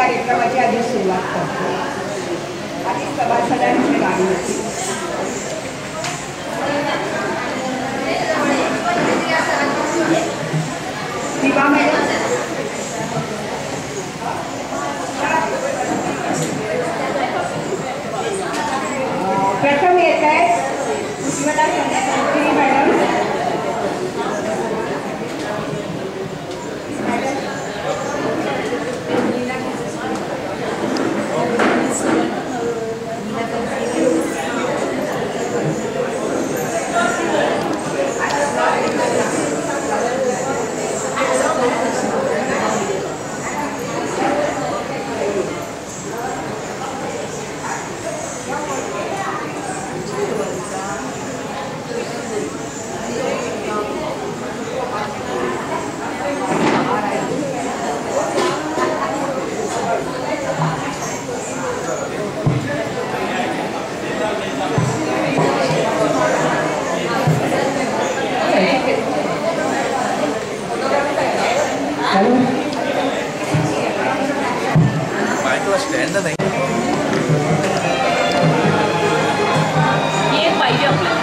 कार्यक्रमाची आधी सुरुवात करतो. आधी सभासदांची गाडी होती. दिवा मॅडम प्रथम येत आहे उज्ज्वला चंद्रकांत मॅडम. स्टँड नाही हे पाहिजे आपल्याला.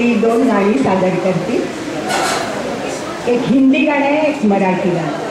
आपली 2 गाणी सादर करतील. एक हिंदी गाणं आहे, एक मराठी गाणं.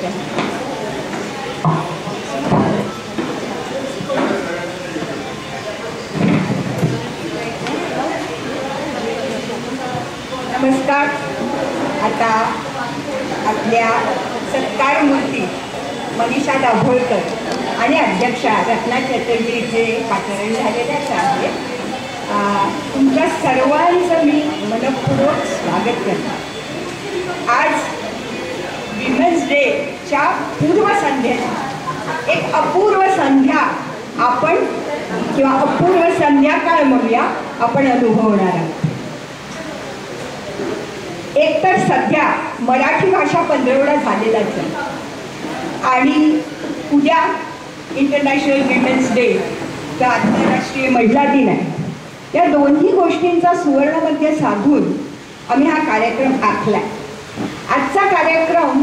नमस्कार. आता आपल्या सत्कार मूर्ती मनीषा दाभोळकर आणि अध्यक्षा रत्ना चटर्जीचे पाचारण झालेल्याच आहे. तुमच्या सर्वांचं मी मनपूर्वक स्वागत करते. आज विमेन्स डेच्या पूर्वसंध्येला एक अपूर्व संध्या आपण किंवा अपूर्व संध्याकाळ म्हणूया आपण अनुभवणार आहोत. एकतर सध्या मराठी भाषा पंधरवडा झालेलाच आहे आणि उद्या इंटरनॅशनल विमेन्स डे चा आंतरराष्ट्रीय महिला दिन आहे. या दोन्ही गोष्टींचा सुवर्णमध्य साधून आम्ही हा कार्यक्रम आखला. आजचा कार्यक्रम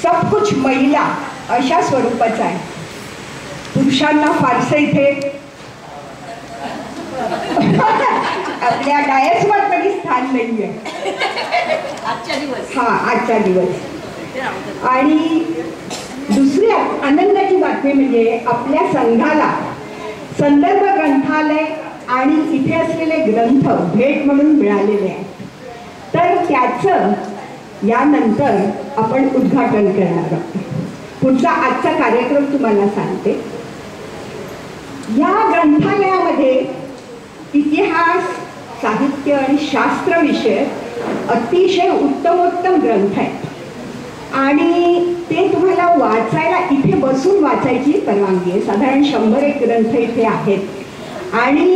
सब कुछ महिला अशा स्वरूपाचा आहे. पुरुषांना फारसं इथे आपल्या डायसवर तरी स्थान नाही आहे आजचा दिवस. आणि दुसरी आनंदाची बातमी म्हणजे आपल्या संघाला संदर्भ ग्रंथालय आणि इथे असलेले ग्रंथ भेट म्हणून मिळालेले आहे. तर त्याचं यानंतर आपण उद्घाटन करणार आहोत. पुढचा आजचा कार्यक्रम तुम्हाला सांगते. या ग्रंथालयामध्ये इतिहास, साहित्य आणि शास्त्र विषय अतिशय उत्तमोत्तम ग्रंथ आहेत आणि ते तुम्हाला वाचायला इथे बसून वाचायची परवानगी आहे. साधारण 100 ग्रंथ इथे आहेत आणि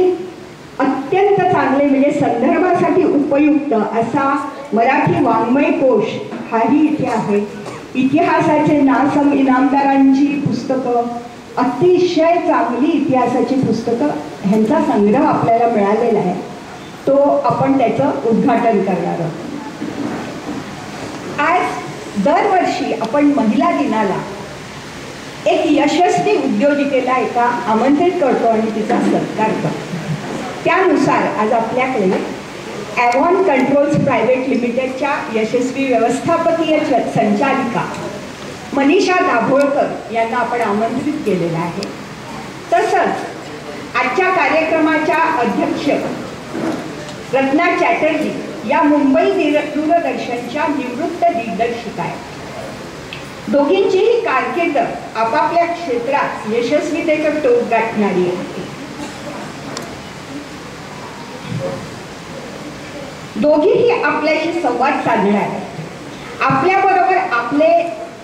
अत्यंत चांगले म्हणजे संदर्भासाठी उपयुक्त असा मराठी वाङ्मय कोश हाही इथे आहे. इतिहासाचे नासम इनामदारांची पुस्तकं, अतिशय चांगली इतिहासाची पुस्तकं ह्यांचा संग्रह आपल्याला मिळालेला आहे. तो आपण त्याचं उद्घाटन करणार आहोत. आज दरवर्षी आपण महिला दिनाला एक यशस्वी उद्योजिकेला एका आमंत्रित करतो आणि तिचा सत्कार करतो. त्यानुसार आज आपल्याकडे ॲव्हॉन कंट्रोल्स प्रायव्हेट लिमिटेडच्या यशस्वी व्यवस्थापकीय संचालिका मनीषा दाभोळकर यांना आपण आमंत्रित केलेलं आहे. तसंच आजच्या कार्यक्रमाच्या अध्यक्ष रत्ना चॅटर्जी या मुंबई दूरदर्शनच्या निवृत्त दिग्दर्शिका आहेत. दोघींचीही कारकीर्द आपापल्या क्षेत्रात यशस्वीतेचं टोक गाठणारी आहे. दोघीही आपल्याशी संवाद साधणार आहेत. आपल्याबरोबर आपले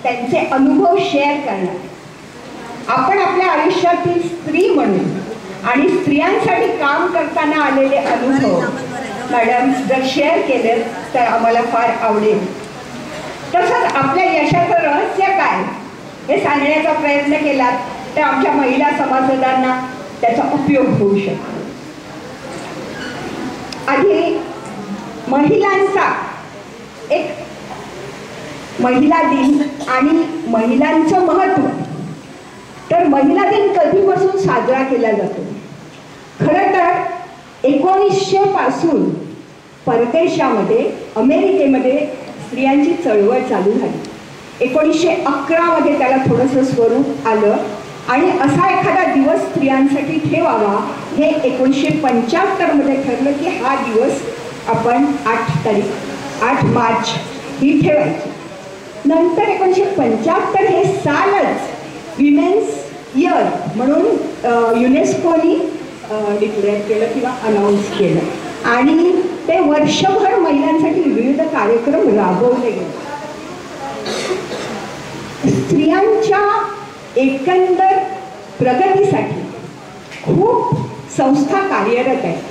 त्यांचे अनुभव शेअर करणार. आपण आपल्या आयुष्यातील स्त्री म्हणून आणि स्त्रियांसाठी काम करताना आलेले अनुभव मॅडम जर शेअर केले तर आम्हाला फार आवडेल. तसंच आपल्या यशाचं रहस्य काय हे सांगण्याचा प्रयत्न केला तर आमच्या महिला सभासदांना त्याचा उपयोग होऊ शकतो. आधी महिलांचा एक महिला दिन आणि महिलांचं महत्त्व. तर महिला दिन कधीपासून साजरा केला जातो? खरं तर 1900 पासून परदेशामध्ये अमेरिकेमध्ये स्त्रियांची चळवळ चालू झाली. 1911 मध्ये त्याला थोडंसं स्वरूप आलं आणि असा एखादा दिवस स्त्रियांसाठी ठेवावा हे 1975 मध्ये ठरलं की हा दिवस आपण 8 मार्च ही ठेवायची. नंतर 1975 हे सालच विमेन्स इयर म्हणून युनेस्कोनी डिक्लेअर केलं किंवा अनाऊन्स केलं आणि ते वर्षभर महिलांसाठी विविध कार्यक्रम राबवले गेले. स्त्रियांच्या एकंदर प्रगतीसाठी खूप संस्था कार्यरत आहेत.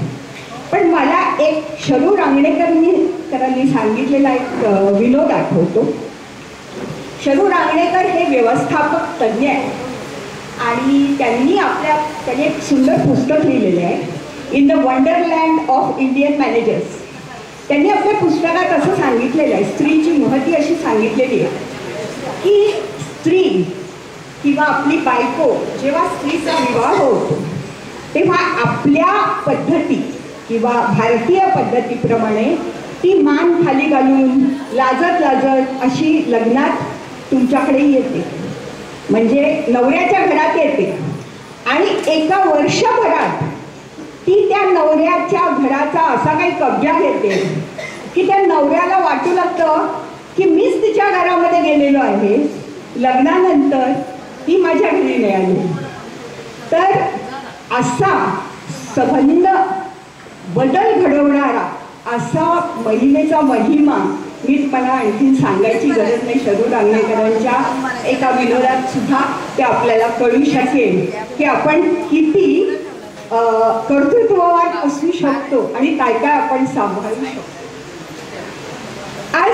पण मला एक शरू रांगणेकरांनी सांगितलेला एक विनोद आठवतो. शरू रांगणेकर हे व्यवस्थापक तज्ज्ञ आहेत आणि त्यांनी एक सुंदर पुस्तक लिहिलेले आहे, in the wonderland of Indian managers. त्यांनी आपल्या पुस्तकात असं सांगितलेलं आहे, स्त्रीची महती अशी सांगितलेली आहे की स्त्री किंवा आपली बायको जेव्हा स्त्रीचा विवाह होतो तेव्हा आपल्या पद्धती किंवा भारतीय पद्धतीप्रमाणे ती मान खाली घालून लाजत लाजत अशी लग्नात तुमच्याकडे येते, म्हणजे नवऱ्याच्या घरात येते आणि एका वर्षभरात ती त्या नवऱ्याच्या घराचा असा काही कब्जा घेते की त्या नवऱ्याला वाटू लागतं की मीच तिच्या घरामध्ये गेलेलो आहे, लग्नानंतर ती माझ्या घरी नाही आली. तर असा संबंध बदल घडवणारा असा महिलेचा महिमा मी तुम्हाला आणखीन सांगायची गरज नाही. शरू रांगणेकरांच्या एका विनोदात सुद्धा ते आपल्याला कळू शकेल की आपण किती कर्तृत्ववान असू शकतो आणि काय काय आपण सांभाळू शकतो. आज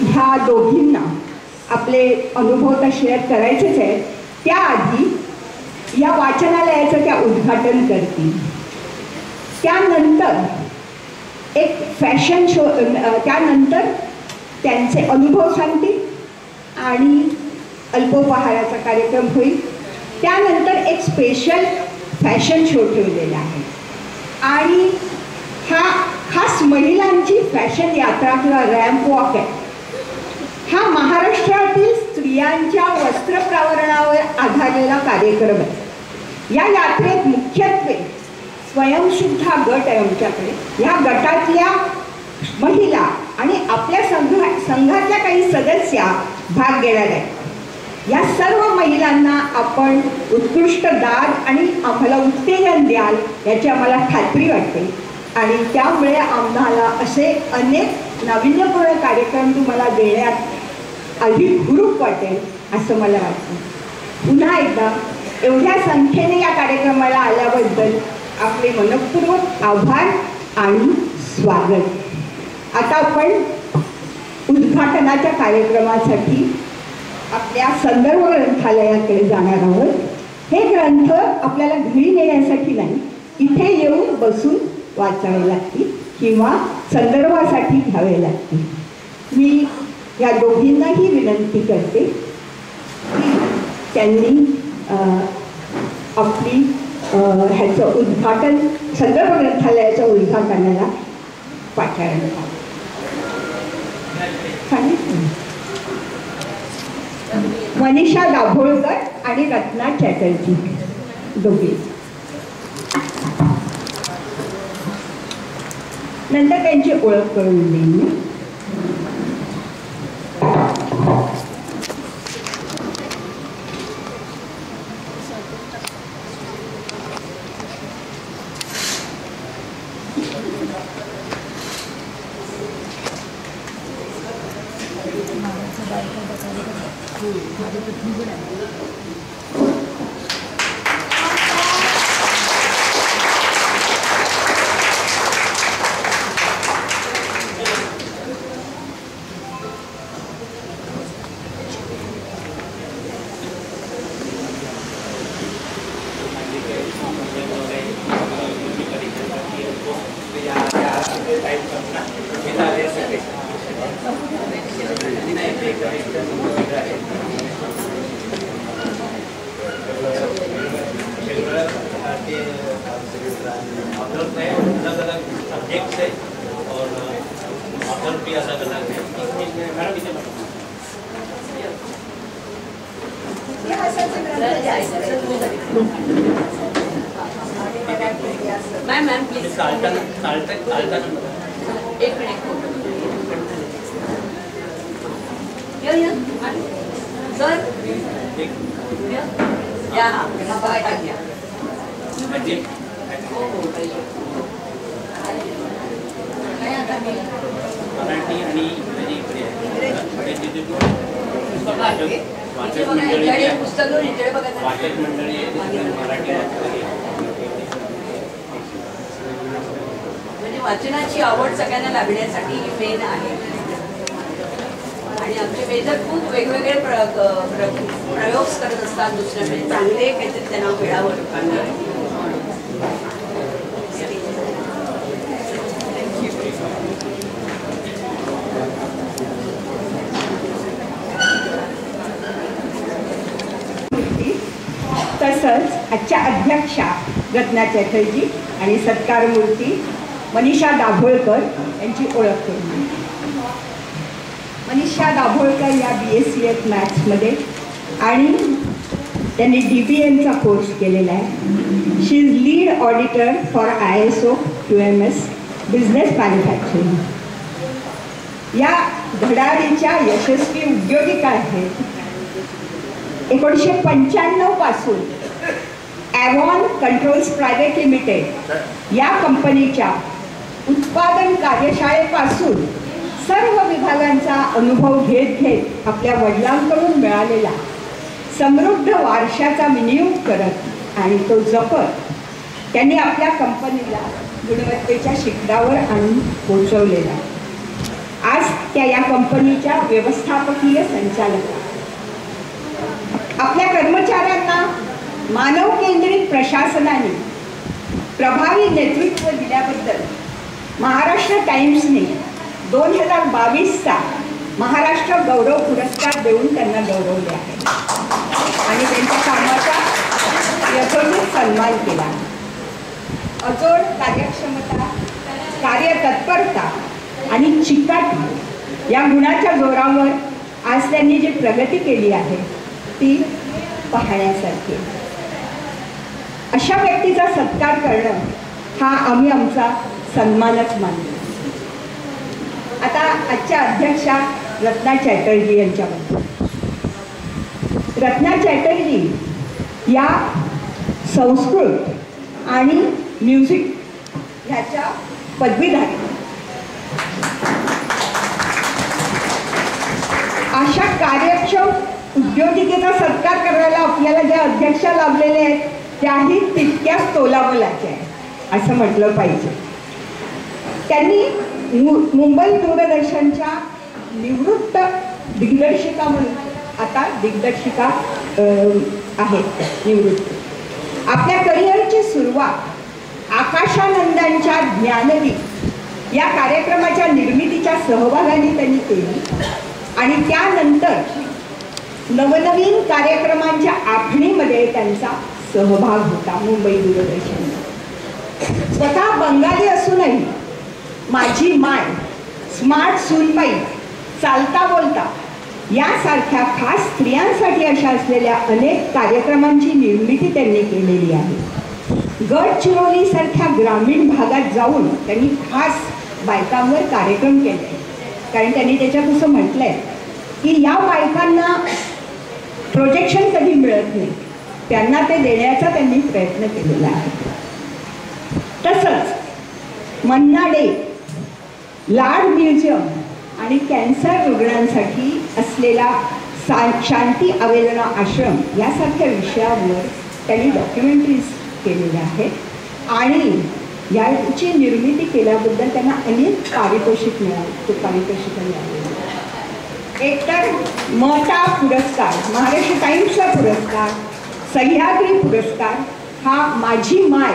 ह्या दोघींना आपले अनुभव तर शेअर करायचेच आहेत. त्याआधी या वाचनालयाचं त्या उद्घाटन करतील, त्यानंतर एक फॅशन शो, त्यानंतर त्यांचे अनुभव सांगतील आणि अल्पोपहाराचा कार्यक्रम होईल. त्यानंतर एक स्पेशल फॅशन शो ठेवलेला आहे आणि हा खास महिलांची फॅशन यात्रा किंवा रॅम्प वॉक आहे. हा महाराष्ट्रातील स्त्रियांच्या वस्त्रप्रावरणावर आधारलेला कार्यक्रम आहे. या यात्रेत मुख्यत्वे स्वयंसिद्धा गट आहे आमच्याकडे. या गटातल्या महिला आणि आपल्या संघातल्या काही सदस्या भाग घेणार आहेत. या सर्व महिलांना आपण उत्कृष्ट दाद आणि आम्हाला उत्तेजन द्याल याची आम्हाला खात्री वाटते आणि त्यामुळे आम्हाला असे अनेक नाविन्यपूर्ण कार्यक्रम तुम्हाला देण्यात अधिक हुरूप वाटेल असं मला वाटतं. पुन्हा एकदा एवढ्या संख्येने या कार्यक्रमाला आल्याबद्दल आपले मनपूर्वक आभार आणि स्वागत. आता आपण उद्घाटनाच्या कार्यक्रमासाठी आपल्या संदर्भ ग्रंथालयाकडे जाणार आहोत. हे ग्रंथ आपल्याला घरी नेण्यासाठी नाही, इथे येऊन बसून वाचावे लागतील किंवा संदर्भासाठी घ्यावे लागतील. मी या दोघींनाही विनंती करते की त्यांनी आपली ह्याचं उद्घाटन, संदर्भ ग्रंथालयाच्या उद्घाटनाला पाचारण करावं. मनीषा दाभोळकर आणि रत्ना चॅटर्जी दोघे. नंतर त्यांची ओळख करून देईन. मैम प्लीज एक मिनट सर या मराठी आणि पुस्तक वाचक मंडळी मराठी म्हणजे वाचनाची आवड सगळ्यांना लागण्यासाठी मेन आहे आणि आमचे मेजर खूप वेगवेगळे प्रयोग करत असतात दुसऱ्या चांगले काहीतरी त्यांना मिळावं लोकांना. तसंच आजच्या अध्यक्षा रत्ना चॅटर्जी आणि सत्कारमूर्ती मनीषा दाभोळकर यांची ओळख करून. मनीषा दाभोळकर या BSc मॅथ्समध्ये आणि त्यांनी DBNचा कोर्स केलेला आहे. She is lead auditor for ISO QMS business manufacturing. या धडाडीच्या यशस्वी उद्योगिका आहेत. 1995 पासून ॲव्हॉन कंट्रोल्स प्रायव्हेट लिमिटेड या कंपनीच्या उत्पादन कार्यशाळेपासून सर्व विभागांचा अनुभव घेत आपल्या वडिलांकडून मिळालेला समृद्ध वारशाचा विनियोग करत आणि तो जपत त्यांनी आपल्या कंपनीला गुणवत्तेच्या शिखरावर आणून पोहोचवलेला. आज त्या या कंपनीच्या व्यवस्थापकीय संचालक. आपल्या कर्मचाऱ्यांना मानव केंद्रित प्रशासनाने प्रभावी नेतृत्व दिल्याबद्दल महाराष्ट्र टाइम्सने 2022चा महाराष्ट्र गौरव पुरस्कार देऊन त्यांना गौरवले आहे आणि त्यांच्या कामाचा यथोचित सन्मान केला. अजोड कार्यक्षमता, कार्यतत्परता आणि चिकाटी या गुणाच्या जोरावर आज त्यांनी जी प्रगती केली आहे ती पाहण्यासारखी. अशा व्यक्तीचा सत्कार करणं हा आम्ही आमचा सन्मानच मानतो. आता आजच्या अध्यक्षा रत्ना चॅटर्जी यांच्याबद्दल. रत्ना चॅटर्जी या संस्कृत आणि म्युझिक ह्याच्या पदवीधारी. अशा कार्यक्षम उद्योजिकेचा सत्कार करायला आपल्याला ज्या अध्यक्षा लाभलेल्या आहेत त्याही तितक्याच तोलामोलाच्या आहे असं म्हटलं पाहिजे. त्यांनी मुंबई दूरदर्शनच्या निवृत्त दिग्दर्शिका म्हणून आता दिग्दर्शिका आहेत निवृत्त. आपल्या करिअरची सुरुवात आकाशानंदांच्या ज्ञानदीप या कार्यक्रमाच्या निर्मितीच्या सहभागाने त्यांनी केली आणि त्यानंतर नवनवीन कार्यक्रमांच्या आखणीमध्ये त्यांचा सहभाग होता मुंबई दूरदर्शन. स्वतः बंगाली असूनही माझी माय, स्मार्ट सूनबाई, चालता बोलता यासारख्या खास स्त्रियांसाठी अशा असलेल्या अनेक कार्यक्रमांची निर्मिती त्यांनी केलेली आहे. गडचिरोली सारख्या ग्रामीण भागात जाऊन त्यांनी खास बायकांवर कार्यक्रम केले. कारण त्यांनी त्याच्यात असं म्हटलंय की या बायकांना प्रोजेक्शन कधी मिळत नाही, त्यांना ते देण्याचा त्यांनी प्रयत्न केलेला आहे. तसंच मन्ना डे, लाड म्युझियम आणि कॅन्सर रुग्णांसाठी असलेला शांती अवेदना आश्रम यासारख्या विषयावर त्यांनी डॉक्युमेंटरीज केलेल्या आहेत आणि याची निर्मिती केल्याबद्दल त्यांना अनेक पारितोषिक मिळाले. पारितोषिक मिळाले. एकतर मटा पुरस्कार, महाराष्ट्र टाइम्सचा पुरस्कार, सह्याद्री पुरस्कार, हा माझी माय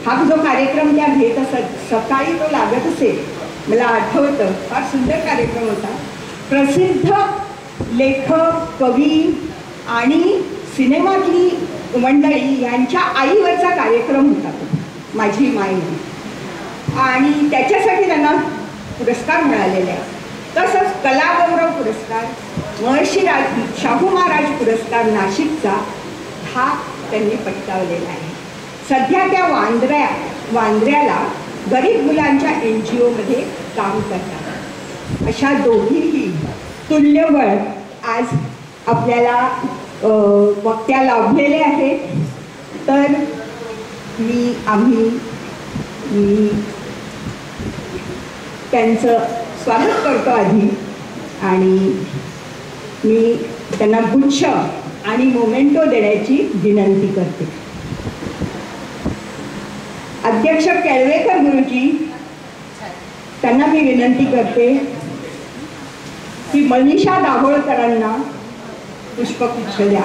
हा जो कार्यक्रम त्या घेत असत, सकाळी तो लागत असेल, मला आठवतं, फार सुंदर कार्यक्रम होता. प्रसिद्ध लेखक, कवी आणि सिनेमातली मंडळी यांच्या आईवरचा कार्यक्रम होता तो माझी माय आणि त्याच्यासाठी त्यांना पुरस्कार मिळालेले आहे. तसंच कलागौरव पुरस्कार, महर्षी शाहू महाराज पुरस्कार नाशिकचा हा त्यांनी पटकावलेला आहे. सध्या त्या वांद्र्याला गरीब मुलांच्या NGOमध्ये काम करतात. अशा दोघीही तुल्यबळ आज आपल्याला वक्त्या लाभलेले आहेत. तर आम्ही त्यांचं स्वागत करतो आधी आणि मी त्यांना गुच्छ आणि मोमेंटो देण्याची विनंती करते. अध्यक्ष केळवेकर गुरुजी, त्यांना मी विनंती करते की मनीषा दाभोळकरांना पुष्पगुच्छ द्या.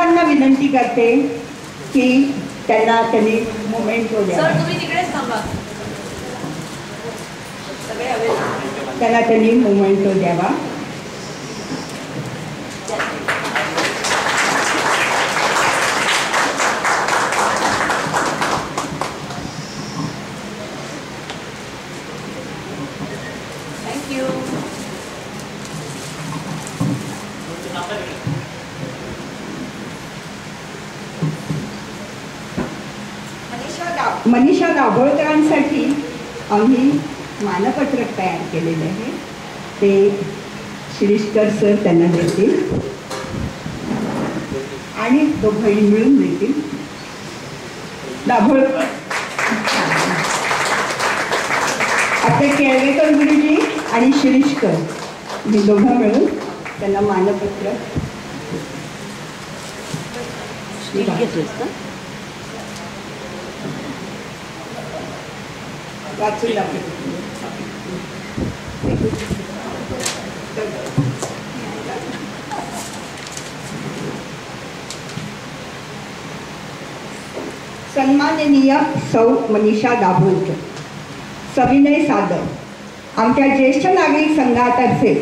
सरांना विनंती करते की त्यांनी मोमेंटो द्यावा. सर तुम्ही तिकडेच थांबा. सगळे हवे. त्यांनी मोमेंटो द्यावा. थँक्यू. मनीषा दाभोळकरांसाठी आम्ही मानपत्रक तयार केलेले आहे. ते शिरीषकर सर त्यांना देतील आणि दोघंही मिळून देतील. दाभोळकर आपले केळवेकर गुरुजी आणि शिरीषकर हे दोघं मिळून त्यांना मानपत्र वाचून दाखवतो. सन्माननीय सौ मनीषा दाभोळकर, सविनय सादर. आमच्या ज्येष्ठ नागरिक संघातर्फे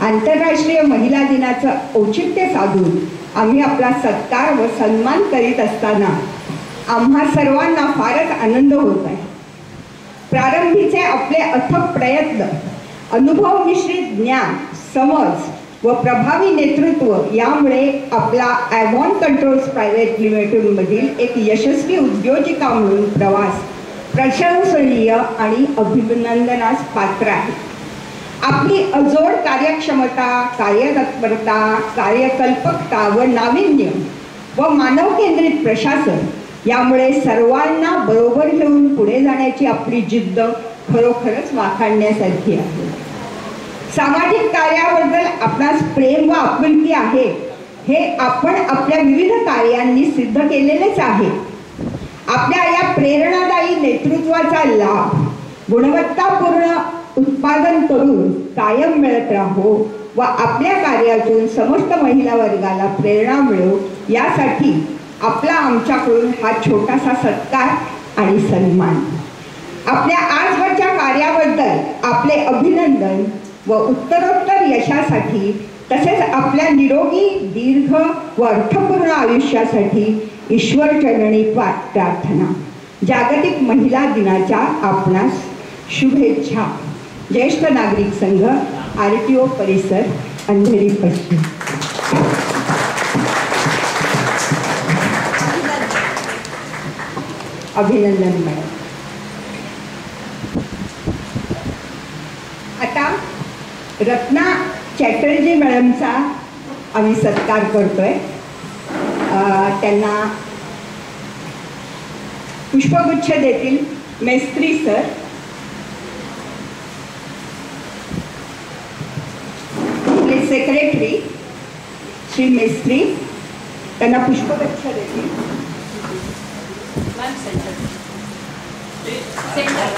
आंतरराष्ट्रीय महिला दिनाचं औचित्य साधून आम्ही आपला सत्कार व सन्मान करीत असताना आम्हा सर्वांना फारच आनंद होत आहे. प्रारंभीचे आपले अथक प्रयत्न, अनुभव मिश्रित ज्ञान, समज व प्रभावी नेतृत्व यामुळे आपला ॲव्हॉन कंट्रोल्स प्रायव्हेट लिमिटेडमधील एक यशस्वी उद्योजिका म्हणून प्रवास प्रशंसनीय आणि अभिनंदनास पात्र आहे. आपली अजोड कार्यक्षमता, कार्यतत्परता, कार्यकल्पकता व नाविन्य व मानवकेंद्रित प्रशासन यामुळे सर्वांना बरोबर घेऊन पुढे जाण्याची आपली जिद्द खरोखरच वाखाणण्यासारखी आहे. सामाजिक कार्याबद्दल आपणास प्रेम व आपुलकी आहे हे आपण आपल्या विविध कार्यांनी सिद्ध केलेलेच आहे. आपल्या या प्रेरणादायी नेतृत्वाचा लाभ गुणवत्तापूर्ण उत्पादन करून कायम मिळत राहो व आपल्या कार्यातून समस्त महिला वर्गाला प्रेरणा मिळो यासाठी आपला आमच्याकडून हा छोटासा सत्कार आणि सन्मान. आपल्या आजवरच्या कार्याबद्दल आपले अभिनंदन व उत्तरोत्तर यशासाठी तसेच आपल्या निरोगी दीर्घ व अर्थपूर्ण आयुष्यासाठी ईश्वरचरणी प्रार्थना. जागतिक महिला दिनाच्या आपणास शुभेच्छा. ज्येष्ठ नागरिक संघ, RTO परिसर, अंधेरी पश्चिम. अभिनंदन मॅडम. आता रत्ना चॅटर्जी मॅडमचा आम्ही सत्कार करतोय. त्यांना पुष्पगुच्छ देतील मेस्त्री सर. आपले सेक्रेटरी श्री मेस्त्री त्यांना पुष्पगुच्छ देतील. मॅम सेंटर सेंटर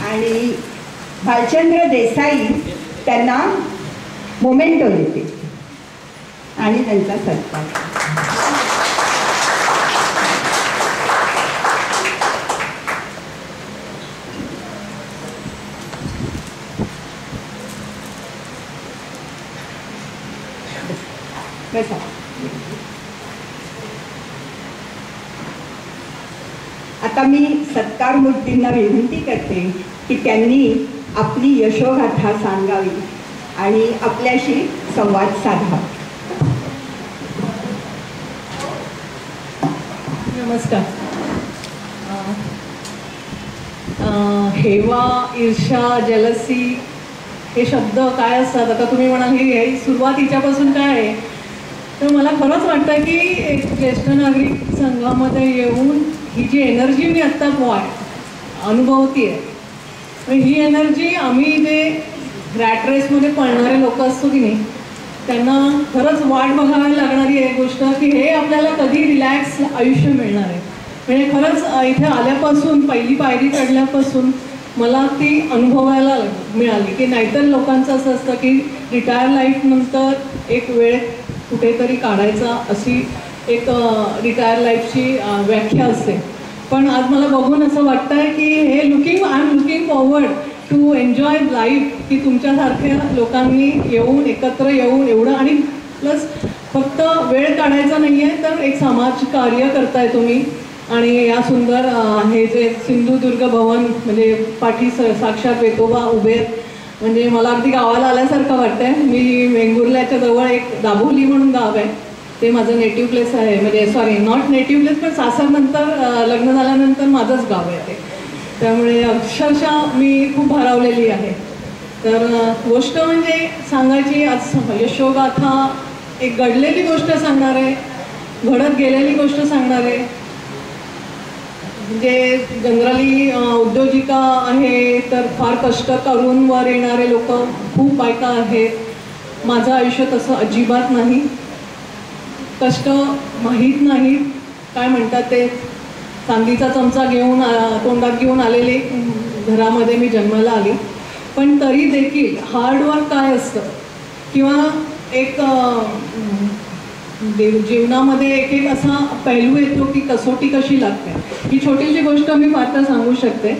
आणि भालचंद्र देसाई त्यांना मोमेंटो देते आणि त्यांचा सत्कार. बसा. आता मी सत्कार मूर्तींना विनंती करते की त्यांनी आपली यशोगाथा सांगावी आणि आपल्याशी संवाद साधावा. नमस्कार. हेवा, ईर्ष्या, जलसी हे शब्द काय असतात? आता तुम्ही म्हणाल ही सुरुवात हिच्यापासून काय आहे, तर मला खरंच वाटतं की एक ज्येष्ठ नागरिक संघामध्ये येऊन ही जी एनर्जी मी आत्ता अनुभवते आहे, तर ही एनर्जी आम्ही जे रॅट रेसमध्ये पळणारे लोक असतो की नाही त्यांना खरंच वाट बघावी लागणारी एक गोष्ट की हे आपल्याला कधी रिलॅक्स आयुष्य मिळणार आहे. म्हणजे खरंच इथे आल्यापासून पहिली पायरी चढल्यापासून मला ती अनुभवायला मिळाली, की नाहीतर लोकांचं असं असतं की रिटायर लाईफनंतर एक वेळ कुठेतरी काढायचा, अशी एक रिटायर लाईफची व्याख्या असते. पण आज मला बघून असं वाटतं आहे की हे I am looking forward to enjoy life, की तुमच्यासारख्या लोकांनी येऊन एकत्र येऊन एवढं, आणि प्लस फक्त वेळ काढायचा नाही आहे तर एक समाजकार्य करताय तुम्ही. आणि या सुंदर हे जे सिंधुदुर्ग भवन म्हणजे पाठी साक्षात वेतोबा उभे, म्हणजे मला अगदी गावाला आल्यासारखं वाटतंय. मी वेंगुर्ल्याच्या जवळ एक दाभोली म्हणून गाव आहे, ते माझं नेटिव्ह प्लेस आहे, म्हणजे सॉरी नॉट नेटिव्ह प्लेस पण सासरनंतर लग्न झाल्यानंतर माझंच गाव आहे ते. त्यामुळे अक्षरशः मी खूप भारावलेली आहे. तर गोष्ट म्हणजे सांगायची आज यशोगाथा, एक घडलेली गोष्ट सांगणार आहे, घडत गेलेली गोष्ट सांगणार आहे. म्हणजे जनरली उद्योजिका आहे तर फार कष्ट करून वर येणारे लोक खूप बायका आहेत. माझं आयुष्य तसं अजिबात नाही. कष्ट माहीत नाहीत, काय म्हणतात ते चांदीचा चमचा घेऊन तोंडात घेऊन आलेले घरामध्ये मी जन्माला आली. पण तरी देखील हार्डवर्क काय असतं किंवा एक जीवनामध्ये एक एक असा पैलू येतो की कसोटी कशी लागते. ही छोटीशी गोष्ट मी फार सांगू शकते.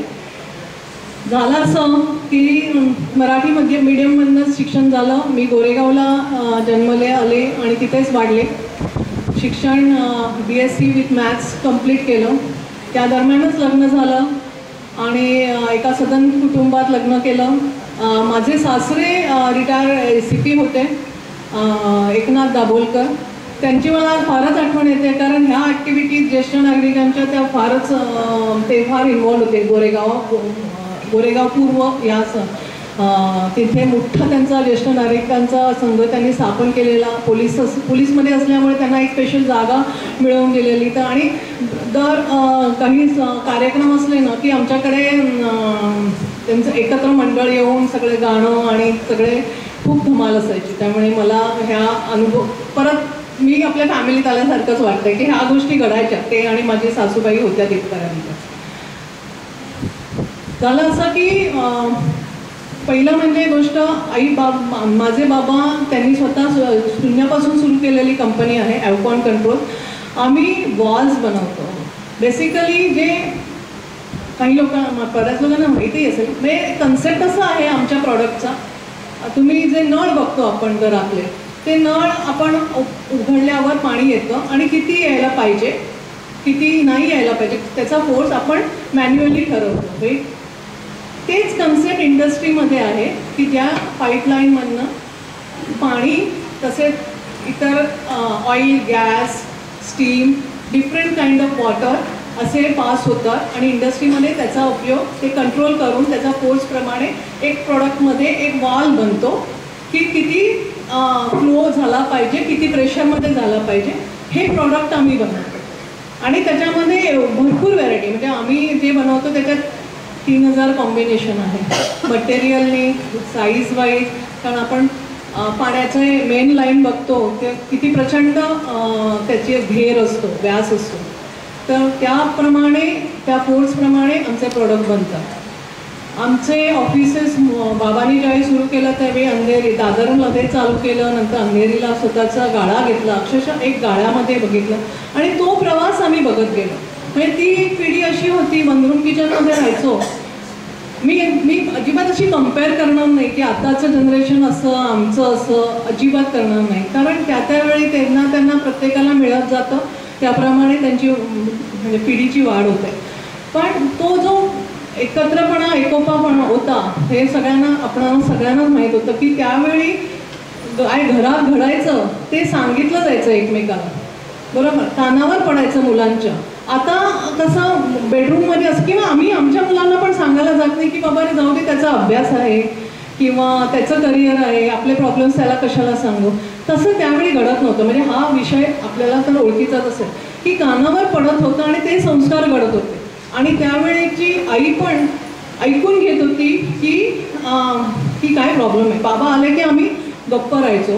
झालं असं की मराठी मीडियममधनंच शिक्षण झालं. मी गोरेगावला जन्मले आले आणि तिथेच वाढले. शिक्षण BSc विथ मॅथ्स कंप्लीट केलं. त्या दरम्यानच लग्न झालं आणि एका सदन कुटुंबात लग्न केलं. माझे सासरे रिटायर ACP होते, एकनाथ दाभोलकर. त्यांची मला फारच आठवण येते, कारण ह्या ॲक्टिव्हिटीज ज्येष्ठ नागरिकांच्या त्या फारच ते फार इन्व्हॉल्व होते. गोरेगाव पूर्व या तिथे मोठा त्यांचा ज्येष्ठ नागरिकांचा संघ त्यांनी स्थापन केलेला. पोलीसमध्ये असल्यामुळे त्यांना एक स्पेशल जागा मिळवून दिलेली. तर आणि दर काही कार्यक्रम असले ना की आमच्याकडे त्यांचं एकत्र मंडळ येऊन सगळे गाणं आणि सगळे खूप धमाल असायची. त्यामुळे मला ह्या अनुभव परत मी आपल्या फॅमिलीत आल्यासारखंच वाटतंय की ह्या गोष्टी घडायच्या. ते आणि माझी सासूबाई होत्या तिथपर्यंत. झालं असं की पहिलं म्हणजे गोष्ट माझे बाबा त्यांनी स्वतः शून्यापासून सुरू केलेली कंपनी आहे ॲवकॉन कंट्रोल. आम्ही वॉल्स बनवतो. बेसिकली जे काही बऱ्याच लोकांना माहिती असेल, म्हणजे कन्सेप्ट असा आहे आमच्या प्रॉडक्टचा. तुम्ही जे नळ बघतो आपण घरातले, ते नळ आपण उघडल्यावर पाणी येतं आणि किती यायला पाहिजे किती नाही यायला पाहिजे त्याचा फोर्स आपण मॅन्युअली ठरवतो. तेच कन्सेप्ट इंडस्ट्रीमध्ये आहे की ज्या पाईपलाईनमधनं पाणी तसेच इतर oil, gas, steam, different kind of water असे पास होतात आणि इंडस्ट्रीमध्ये त्याचा उपयोग ते कंट्रोल करून त्याच्या फोर्सप्रमाणे एक प्रॉडक्टमध्ये एक वॉल बनतो की किती फ्लो झाला पाहिजे, किती प्रेशरमध्ये झाला पाहिजे. हे प्रॉडक्ट आम्ही बनवतो आणि त्याच्यामध्ये भरपूर व्हरायटी, म्हणजे आम्ही जे बनवतो त्याच्यात 3000 कॉम्बिनेशन आहे मटेरियलने, साईज वाईज. कारण आपण पाण्याचे मेन लाईन बघतो ते किती प्रचंड त्याचे घेर असतो, व्यास असतो. तर त्याप्रमाणे त्या फोर्सप्रमाणे आमचे प्रोडक्ट बनतात. आमचे ऑफिसेस बाबांनी ज्यावेळी सुरू केलं त्यावेळी अंधेरी दादरमध्ये चालू केलं, नंतर अंधेरीला स्वतःचा गाळा घेतला. अक्षरशः एक गाळ्यामध्ये बघितलं आणि तो प्रवास आम्ही बघत गेलो. म्हणजे ती एक पिढी अशी होती, बंदरूम किचनमध्ये राहायचो. मी अजिबात अशी कम्पेअर करणार नाही की आताचं जनरेशन असं आमचं असं, अजिबात करणार नाही. कारण त्यावेळी त्यांना प्रत्येकाला मिळत जातं, त्याप्रमाणे त्यांची म्हणजे पिढीची वाढ होते. पण तो जो एकत्रपणा एकोपापणा होता हे सगळ्यांनाच माहीत होतं की त्यावेळी काय घरात घडायचं ते सांगितलं जायचं एकमेकाला, बरोबर, कानावर पडायचं मुलांच्या. आता कसं बेडरूममध्ये असं, किंवा आम्ही आमच्या मुलांना पण सांगायला जात नाही की बाबा रे जाऊ दे, त्याचा अभ्यास आहे किंवा त्याचं करिअर आहे, आपले प्रॉब्लेम्स त्याला कशाला सांगू. तसं त्यावेळी घडत नव्हतं. म्हणजे हा विषय आपल्याला तर ओळखीचाच असेल की कानावर पडत होतं आणि ते संस्कार घडत होते. आणि त्यावेळेची आई पण ऐकून घेत होती की काय प्रॉब्लेम आहे. बाबा आले की आम्ही गप्प राहायचो.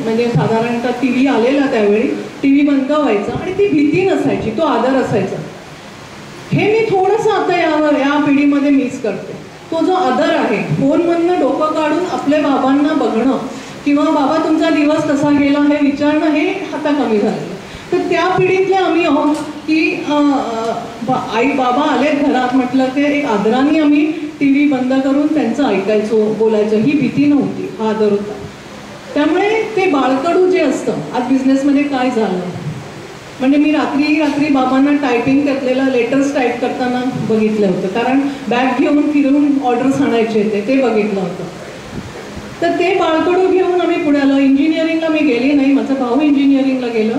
म्हणजे साधारणतः TV आलेला त्यावेळी, TV बंद व्हायचा आणि ती भीती नसायची, तो आदर असायचा. हे मी थोडंसं आता या पिढीमध्ये मिस करते. तो जो आदर आहे, फोनमधनं डोकं काढून आपल्या बाबांना बघणं किंवा बाबा तुमचा दिवस कसा गेला हे विचारणं, हे आता कमी झालं. तर त्या पिढीतले आम्ही आहोत की आई बाबा आलेत घरात म्हटलं ते एक आदराने आम्ही टी व्ही बंद करून त्यांचं ऐकायचो, बोलायचं. ही भीती नव्हती, हा आदर होता. त्यामुळे ते बाळकडू जे असतं, आज बिझनेसमध्ये काय झालं म्हणजे मी रात्री बाबांना टायपिंग करलेलं लेटर्स टाईप करताना बघितलं होतं, कारण बॅग घेऊन फिरून ऑर्डर्स आणायचे ते बघितलं होतं. तर ते बाळकडू घेऊन आम्ही पुढे आलो. इंजिनिअरिंगला मी गेली नाही, माझा भाऊ इंजिनिअरिंगला गेलं,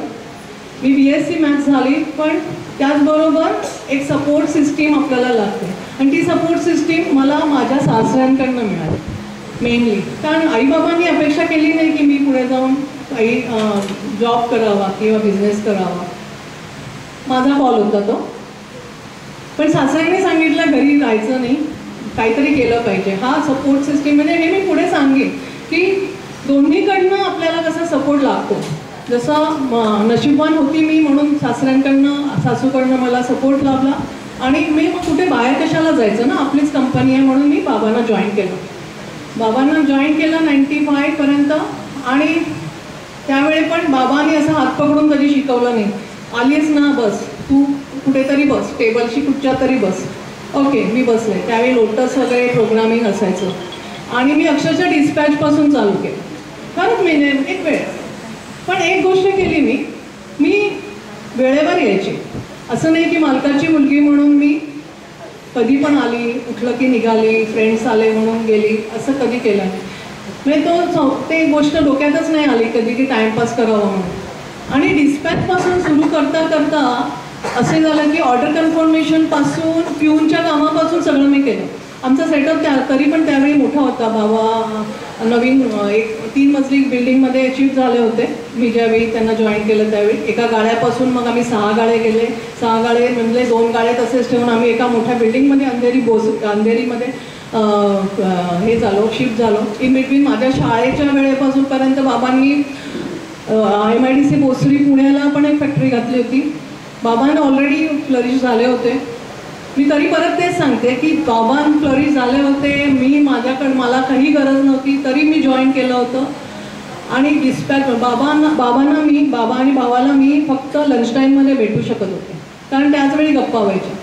मी BSc मॅथ्स झाली. पण त्याचबरोबर एक सपोर्ट सिस्टीम आपल्याला लागते आणि ती सपोर्ट सिस्टीम मला माझ्या सासऱ्यांकडनं मिळाली मेनली. कारण आईबाबांनी अपेक्षा केली नाही की मी पुढे जाऊन काही जॉब करावा किंवा बिझनेस करावा. माझा कॉल होता तो. पण सासऱ्यांनी सांगितलं घरी राहायचं नाही, काहीतरी केलं पाहिजे. हा सपोर्ट सिस्टीम म्हणजे हे मी पुढे सांगेन की दोन्हीकडनं आपल्याला कसा सपोर्ट लागतो. जसं नशीबवान होती मी म्हणून सासूकडनं मला सपोर्ट लाभला आणि मी मग कुठे बाहेर कशाला जायचं ना, आपलीच कंपनी आहे म्हणून मी बाबांना जॉईन केलं. 95 पर्यंत. आणि त्यावेळी पण बाबांनी असं हात पकडून कधी शिकवलं नाही. आलीस ना बस, तू कुठेतरी बस, टेबलशी कुठच्या तरी बस. ओके, मी बसले. त्यावेळी लोटस वगैरे प्रोग्रामिंग असायचं आणि मी अक्षरशः डिस्पॅचपासून चालू केलं. खरंच मी एक वेळ. पण एक गोष्ट केली मी वेळेवर यायची. असं नाही की मालकाची मुलगी म्हणून मी कधी पण आली, उठलं की निघाली, फ्रेंड्स आले म्हणून गेली, असं कधी केलं नाही. म्हणजे ते गोष्ट डोक्यातच नाही आली कधी की टाईमपास करावा म्हणून. आणि डिस्पॅचपासून सुरू करता असे झालं की ऑर्डर कन्फर्मेशनपासून प्यूनच्या कामापासून सगळं मी केलं. आमचा सेटअप तरी पण त्यावेळी मोठा होता. बाबा नवीन एक 3 मजली बिल्डिंगमध्ये शिफ्ट झाले होते मी ज्यावेळी त्यांना जॉईन केलं त्यावेळी. एका गाड्यापासून मग आम्ही 6 गाळे गेले. 6 गाळे म्हणजे 2 गाळे तसेच ठेवून आम्ही एका मोठ्या बिल्डिंगमध्ये अंधेरीमध्ये हे झालो, शिफ्ट झालो. इन बिटवीन माझ्या शाळेच्या वेळेपासूनपर्यंत बाबांनी MIDC भोसरी पुण्याला पण एक फॅक्टरी घातली होती. बाबांना ऑलरेडी फ्लरिश झाले होते. मी तरी परत तेच सांगते की बाबा फ्लरिश झाले होते, मला काही गरज नव्हती तरी मी जॉईन केलं होतं. आणि डिस्पॅच बाबा आणि भावाला मी फक्त लंच टाईममध्ये भेटू शकत होते, कारण त्याचवेळी गप्पा व्हायच्या.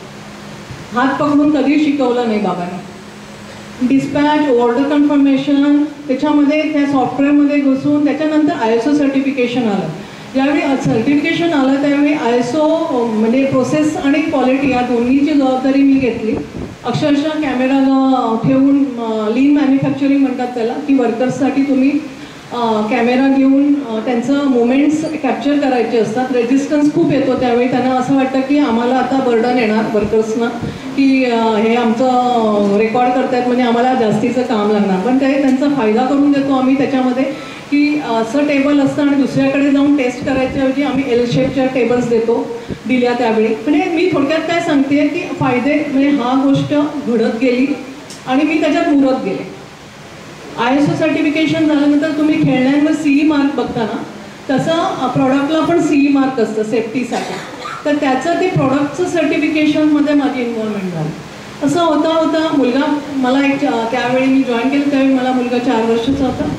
हात पकडून कधी शिकवलं नाही बाबांनी. डिस्पॅच, ऑर्डर कन्फर्मेशन, त्याच्यामध्ये त्या सॉफ्टवेअरमध्ये घुसून त्याच्यानंतर ISO सर्टिफिकेशन आलं. ज्यावेळी सर्टिफिकेशन आलं त्यावेळी ISO म्हणजे प्रोसेस आणि क्वालिटी या दोन्हीची जबाबदारी मी घेतली. अक्षरशः कॅमेरा ठेवून लीन मॅन्युफॅक्चरिंग म्हणतात त्याला, की वर्कर्ससाठी तुम्ही कॅमेरा घेऊन त्यांचं मुवमेंट्स कॅप्चर करायचे असतात. रेजिस्टन्स खूप येतो त्यावेळी. त्यांना असं वाटतं की आम्हाला आता बर्डन येणार वर्कर्सना की हे आमचं रेकॉर्ड करतायत म्हणजे आम्हाला जास्तीचं काम लागणार. पण त्यांचा फायदा करून देतो आम्ही त्याच्यामध्ये की असं टेबल असतं आणि दुसऱ्याकडे जाऊन टेस्ट करायच्याऐवजी आम्ही L शेपच्या टेबल्स दिल्या त्यावेळी. म्हणजे मी थोडक्यात काय सांगते की फायदे म्हणजे हा गोष्ट घडत गेली आणि मी त्याच्यात मुरत गेले. ISO सर्टिफिकेशन झाल्यानंतर तुम्ही खेळण्यांवर CE मार्क बघता ना, तसं प्रॉडक्टला पण CE मार्क असतं सेफ्टीसाठी. तर त्याचं ते प्रॉडक्टचं सर्टिफिकेशनमध्ये माझी इन्व्हॉल्वमेंट झाली. असं होता मुलगा मला त्यावेळी मी जॉईन केलं त्यावेळी मला मुलगा 4 वर्षाचा होता.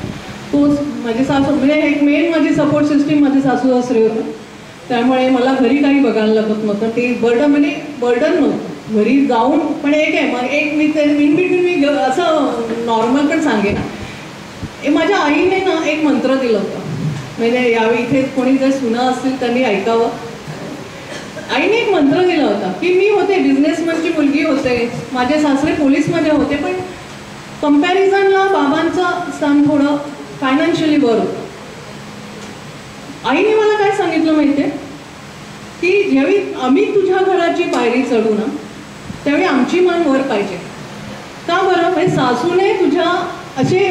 तो माझे सासू म्हणजे एक मेन माझी सपोर्ट सिस्टीम माझे सासू सासरे होतं. त्यामुळे मला घरी काही बघायला लागत नव्हतं. ते बर्डन नव्हतं घरी जाऊन. पण मी इन बिटवीन मी असं नॉर्मल पण सांगेन, माझ्या आईने ना एक मंत्र दिलं होतं. म्हणजे यावेळी इथे कोणी जर सुना असतील त्यांनी ऐकावं. आईने एक मंत्र दिला होता की मी होते बिझनेसमॅनची मुलगी होते, माझे सासरे पोलीसमध्ये होते, पण कंपॅरिझनला बाबांचं स्थान थोडं फायनान्शियली वर होतं. आईने मला काय सांगितलं माहिती आहे की ज्यावेळी आम्ही तुझ्या घराची पायरी चढू ना त्यावेळी आमची मान वर पाहिजे. का बरं? म्हणजे सासूने तुझ्या असे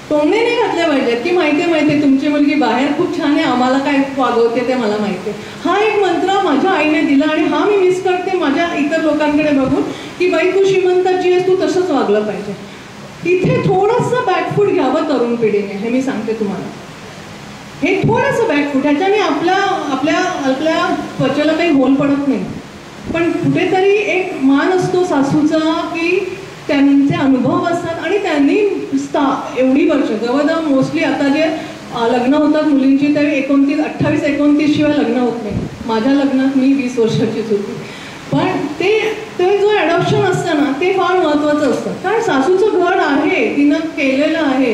टोमणे नाही घातले पाहिजेत की माहिती तुमची मुलगी बाहेर खूप छान आहे, आम्हाला काय वागवते ते मला माहिती आहे. हा एक मंत्र माझ्या आईने दिला आणि हा मी मिस करते माझ्या इतर लोकांकडे बघून की बाई तू श्रीमंताची आहेस, तू तसंच वागलं पाहिजे. इथे थोडंसं बॅकफूट घ्यावं तरुण पिढीने, हे मी सांगते तुम्हाला. हे थोडंसं बॅकफूट, ह्याच्याने आपल्या त्वचेला काही होल पडत नाही. पण कुठेतरी एक मान असतो सासूचा की त्यांचे अनुभव असतात आणि त्यांनी एवढी वर्ष जवळजवळ मोस्टली आता जे लग्न होतात मुलींची त्यावेळी 28-29 शिवाय लग्न होत नाही. माझ्या लग्नात मी 20 वर्षाचीच होती. पण ते जो ॲडॉप्शन असतं ना ते फार महत्त्वाचं असतं. कारण सासूचं घर आहे, तिनं केलेलं आहे,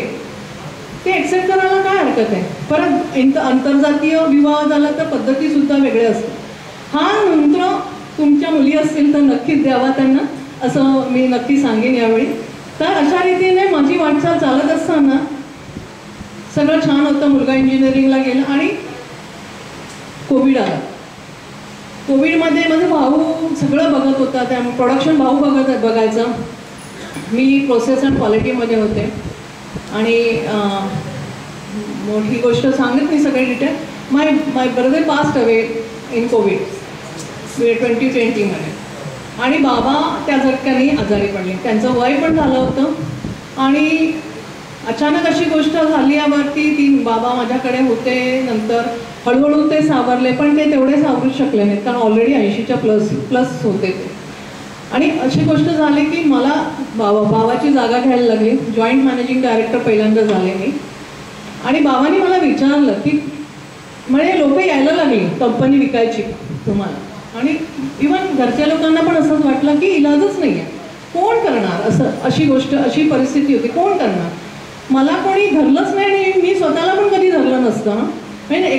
ते ॲक्सेप्ट करायला काय हरकत आहे. परत आंतरजातीय विवाह झाला तर पद्धतीसुद्धा वेगळ्या असतात. हा मंत्र तुमच्या मुली असतील तर नक्कीच द्यावा त्यांना, असं मी नक्की सांगेन यावेळी. तर अशा रीतीने माझी वाटचाल चालत असताना सगळं छान होतं. मुलगा इंजिनिअरिंगला गेला आणि कोविड आला. कोविडमध्ये माझा भाऊ सगळं बघत होता, त्यामुळे प्रोडक्शन भाऊ बघायचं. मी प्रोसेस अँड क्वालिटीमध्ये होते. आणि मोठी गोष्ट सांगत नाही सगळे detail. My brother passed away in Covid 2020 आणि बाबा त्या झटक्याने आजारी पडले. त्यांचं वय पण झालं होतं आणि अचानक अशी गोष्ट झाली यावरती बाबा माझ्याकडे होते. नंतर हळूहळू ते सावरले, पण ते तेवढे सावरू शकले नाहीत कारण ऑलरेडी 80च्या प्लस होते ते. आणि अशी गोष्ट झाली की मला बाबाची जागा घ्यायला लागली. जॉईंट मॅनेजिंग डायरेक्टर पहिल्यांदा झाले मी. आणि बाबांनी मला विचारलं की म्हणजे लोक यायला लागली कंपनी विकायची तुम्हाला. आणि इव्हन घरच्या लोकांना पण असंच वाटलं की इलाजच नाही आहे, कोण करणार असं. अशी गोष्ट, अशी परिस्थिती होती, कोण करणार. मला कोणी धरलंच नाही आणि मी स्वतःला पण कधी धरलं नसतं. म्हणजे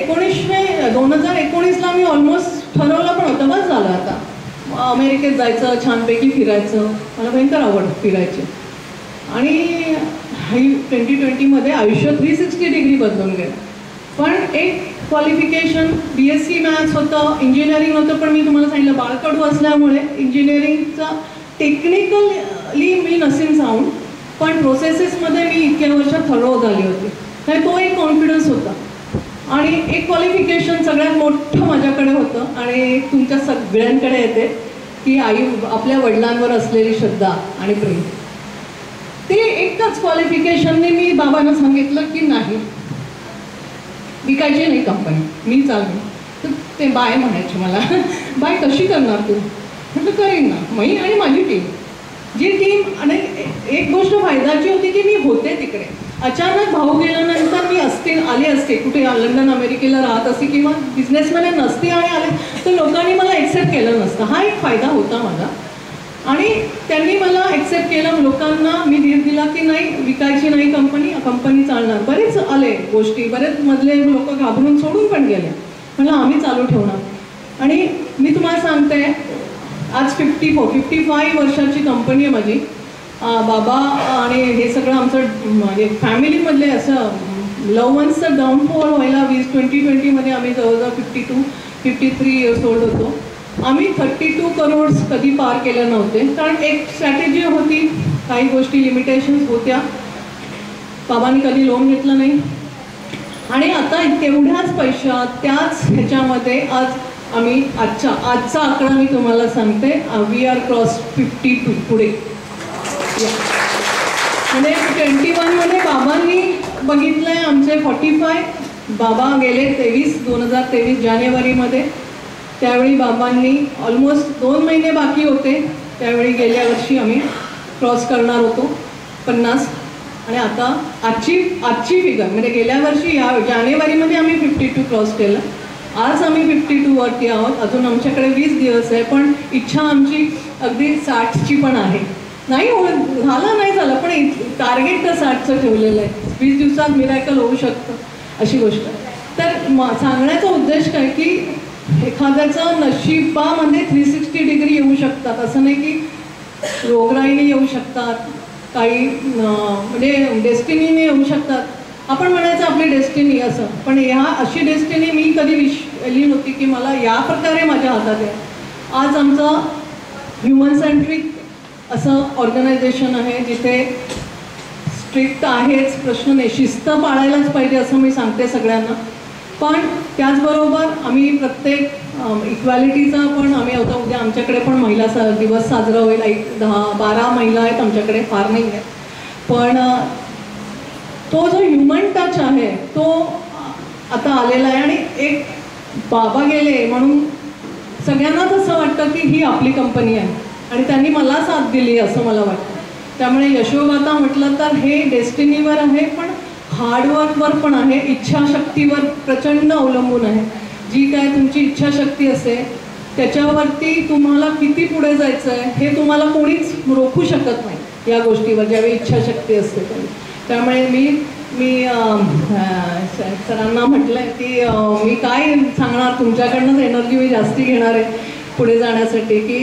2019ला मी ऑलमोस्ट ठरवलं पण होतं, बस झालं आता अमेरिकेत जायचं, छानपैकी फिरायचं. मला भयंकर आवड फिरायची. आणि 2020मध्ये आयुष्य 360 डिग्री बदलून गेलं. पण एक क्वालिफिकेशन BSc मॅथ्स होतं, इंजिनिअरिंग होतं. पण मी तुम्हाला सांगितलं बाळकडू असल्यामुळे इंजिनिअरिंगचं टेक्निकली मी नसीन साऊंड, पण प्रोसेसेसमध्ये मी इतक्या वर्षात थरो झाली होती. तर तो एक कॉन्फिडन्स होता. आणि एक क्वालिफिकेशन सगळ्यात मोठं माझ्याकडे होतं आणि तुमच्या सगळ्यांकडे येते की आपल्या वडिलांवर असलेली श्रद्धा आणि प्रेम. ते एकच क्वालिफिकेशनने मी बाबांना सांगितलं की नाही, विकायची नाही कंपनी, मी चालू. तर ते बाय म्हणायचे मला, बाय कशी करणार तू. म्हटलं करेन ना, मी आणि माझी टीम. जी टीम. आणि एक गोष्ट फायद्याची होती की मी होते तिकडे. अचानक भाऊ गेल्यानंतर मी आले असते कुठे लंडन अमेरिकेला राहत असते किंवा बिझनेसमध्ये नसते आणि आले तर लोकांनी मला ॲक्सेप्ट केलं नसतं. हा एक फायदा होता माझा. आणि त्यांनी मला ॲक्सेप्ट केलं. लोकांना मी धीर दिला की नाही, विकायची नाही कंपनी चालणार. बरेच आले गोष्टी, बरेच मधले लोक घाबरून सोडून पण गेले. म्हणलं आम्ही चालू ठेवणार. आणि मी तुम्हाला सांगते आज 55 वर्षाची कंपनी आहे माझी. बाबा आणि हे सगळं आमचं म्हणजे फॅमिलीमधले असं लव्ह वन्सचं डाऊनफॉल व्हायला 2020मध्ये आम्ही जवळजवळ 53 इयर्स ओल्ड होतो. आम्ही 32 करोड कधी पार केले नव्हते. कारण एक स्ट्रॅटेजी होती, काही गोष्टी लिमिटेशन्स होत्या. बाबांनी कधी लोन घेतलं नाही. आणि आता तेवढ्याच पैशात त्याच ह्याच्यामध्ये आज आम्ही आजचा आकडा मी तुम्हाला सांगते, वी आर क्रॉस 52 पुढे. म्हणजे 21मध्ये बाबांनी बघितलंय आमचे 45. बाबा गेले 2023 जानेवारीमध्ये. त्यावेळी बाबांनी ऑलमोस्ट 2 महिने बाकी होते. त्यावेळी गेल्या वर्षी आम्ही क्रॉस करणार होतो 50. आणि आता आजची फिगर म्हणजे गेल्या वर्षी या जानेवारीमध्ये आम्ही 52 क्रॉस केलं. आज आम्ही 52 वरती आहोत. अजून आमच्याकडे 20 दिवस आहे. पण इच्छा आमची अगदी 60ची पण आहे. नाही झालं नाही झालं पण टार्गेट तर 60चं ठेवलेलं आहे. 20 दिवसात मिरॅकल होऊ शकतं अशी गोष्ट. तर सांगण्याचा उद्देश काय की एखाद्याचं नशिबामध्ये 360 डिग्री येऊ शकतात. असं नाही की रोगराईने येऊ शकतात, काही म्हणजे डेस्टिनीने येऊ शकतात. आपण म्हणायचं आपली डेस्टिनी असं, पण अशी डेस्टिनी मी कधी विश्वली नव्हती की मला या प्रकारे माझ्या हातात आहे. आज आमचं ह्युमन सेंट्रिक असं ऑर्गनायझेशन आहे जिथे स्ट्रिक्ट आहेच, प्रश्न नाही, शिस्त पाळायलाच पाहिजे असं मी सांगते सगळ्यांना. पण त्याचबरोबर आम्ही प्रत्येक इक्वॅलिटीचा पण आम्ही होता. उद्या आमच्याकडे पण महिला दिवस साजरा होईल. 10-12 महिला आहेत आमच्याकडे, फार नाही आहेत. पण तो जो ह्युमन टच आहे तो आता आलेला आहे. आणि एक बाबा गेले म्हणून सगळ्यांनाच असं वाटतं की ही आपली कंपनी आहे आणि त्यांनी मला साथ दिली असं मला वाटतं. त्यामुळे यशोगाथा म्हटलं तर हे डेस्टिनीवर आहे, पण हार्डवर्कवर पण आहे, इच्छाशक्तीवर प्रचंड अवलंबून आहे. जी काय तुमची इच्छाशक्ती असेल त्याच्यावरती तुम्हाला किती पुढे जायचं आहे हे तुम्हाला कोणीच रोखू शकत नाही या गोष्टीवर, ज्यावेळी इच्छाशक्ती असते त्यावेळी. त्यामुळे मी सरांना म्हटलं आहे की मी काय सांगणार, तुमच्याकडनंच एनर्जी मी जास्ती घेणार आहे पुढे जाण्यासाठी, की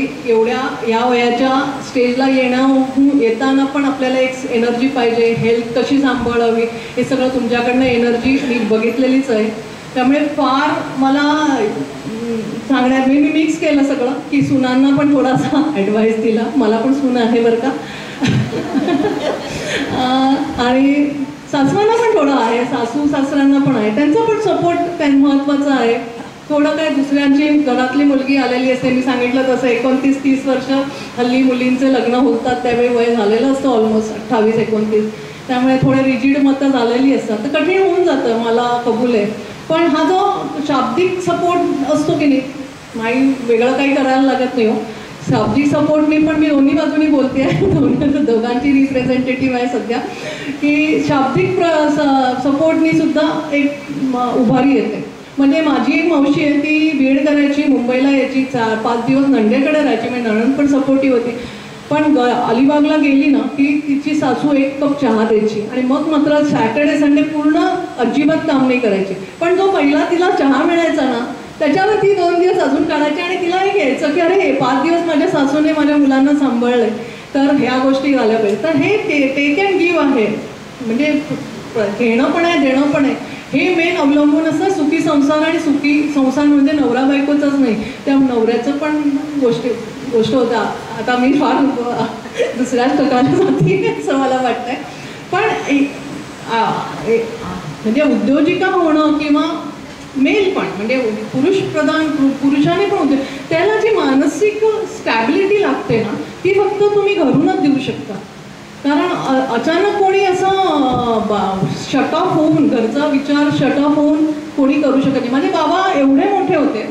या वयाच्या स्टेजला येताना पण आपल्याला एक एनर्जी पाहिजे, हेल्थ कशी सांभाळावी हे सगळं तुमच्याकडनं एनर्जी मी बघितलेलीच आहे. त्यामुळे फार मला सांगण्यात मी मिक्स केलं सगळं, की सुनांना पण थोडासा ॲडवाईस दिला, मला पण सून आहे बरं का आणि सासवांना पण थोडं आहे, सासू सासऱ्यांना पण आहे, त्यांचा पण सपोर्ट महत्त्वाचा आहे. थोडं काय दुसऱ्यांची घरातली मुलगी आलेली असते, मी सांगितलं तसं 29-30 वर्ष हल्ली मुलींचे लग्न होतात त्यावेळी वय झालेलं असतं ऑलमोस्ट 28-29, त्यामुळे थोडे रिजिड मतं झालेली असतात, तर कठीण होऊन जातं, मला कबूल आहे. पण हा जो शाब्दिक सपोर्ट असतो की नाही, नाही वेगळं काही करायला लागत नाही हो, शाब्दिक सपोर्टनी पण मी दोन्ही बाजूनी बोलते आहे, दोघांची रिप्रेझेंटेटिव्ह आहे सध्या, की शाब्दिक सपोर्टनी सुद्धा एक उभारी येते. म्हणजे माझी एक मावशी आहे, ती बीएड करायची, मुंबईला यायची, 4-5 दिवस नंदेकडे राहायची, म्हणजे नणंद पण सपोर्टिव्ह होती. पण अलिबागला गेली ना की तिची सासू 1 कप चहा द्यायची आणि मग मात्र सॅटर्डे संडे पूर्ण अजिबात काम नाही करायची. पण जो पहिला तिला चहा मिळायचा ना त्याच्यावर ती 2 दिवस अजून काढायची आणि तिला हे घ्यायचं की अरे 5 दिवस माझ्या सासूने माझ्या मुलांना सांभाळलंय, तर ह्या गोष्टी झाल्या पाहिजे. तर हे टेक अँड गिव्ह आहे, म्हणजे घेणं पण आहे देणं पण आहे. हे मेन अवलंबून असं सुखी संसार, आणि सुखी संसार म्हणजे नवरा बायकोचाच नाही, त्या नवऱ्याचं पण गोष्ट होता. आता मी फार दुसऱ्याच प्रकारे जाते असं मला वाटतंय. पण म्हणजे उद्योजिका होणं किंवा मेल पण म्हणजे पुरुषाने पण होते, त्याला जी मानसिक स्टॅबिलिटी लागते ना ती फक्त तुम्ही घरूनच देऊ शकता. कारण अचानक कोणी असं शट ऑफ होऊन, घरचा विचार शट ऑफ होऊन कोणी करू शकत नाही. माझे बाबा एवढे मोठे होते,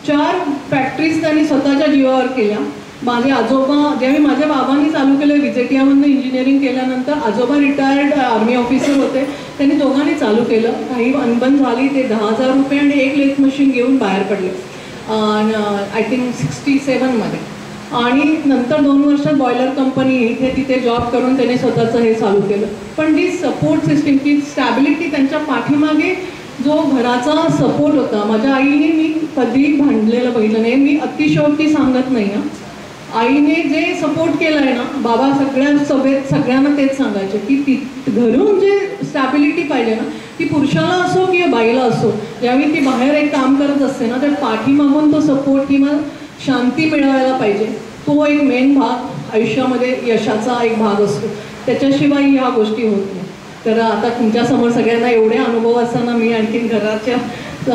4 फॅक्टरीज त्यांनी स्वतःच्या जीवावर केल्या. माझे आजोबा, ज्यावेळी माझ्या बाबांनी चालू केलं विजेटियामधनं इंजिनिअरिंग केल्यानंतर, आजोबा रिटायर्ड आर्मी ऑफिसर होते, त्यांनी दोघांनी चालू केलं. काही अनबन झाली, ते 10,000 रुपये आणि 1 लेथ मशीन घेऊन बाहेर पडले आय थिंक 67मध्ये. आणि नंतर 2 वर्षात बॉयलर कंपनी इथे तिथे जॉब करून त्याने स्वतःचं हे चालू केलं. पण जी सपोर्ट सिस्टीम, ती स्टॅबिलिटी, त्यांच्या पाठीमागे जो घराचा सपोर्ट होता. माझ्या आईने मी कधी भांडलेलं बघितलं नाही, मी अतिशयोक्ती सांगत नाही हं. आईने जे सपोर्ट केलं आहे ना, बाबा सगळ्या सभेत सगळ्यांना तेच सांगायचे की ती घरून जे स्टॅबिलिटी पाहिजे ना, ती पुरुषाला असो किंवा बाईला असो, ज्यावेळी ती बाहेर एक काम करत असते ना, तर पाठीमागून तो सपोर्ट किंवा शांती मिळवायला पाहिजे. तो एक मेन भाग आयुष्यामध्ये यशाचा एक भाग असतो, त्याच्याशिवाय ह्या गोष्टी होत नाही. तर आता तुमच्यासमोर सगळ्यांना एवढे अनुभव असताना मी आणखीन घराच्या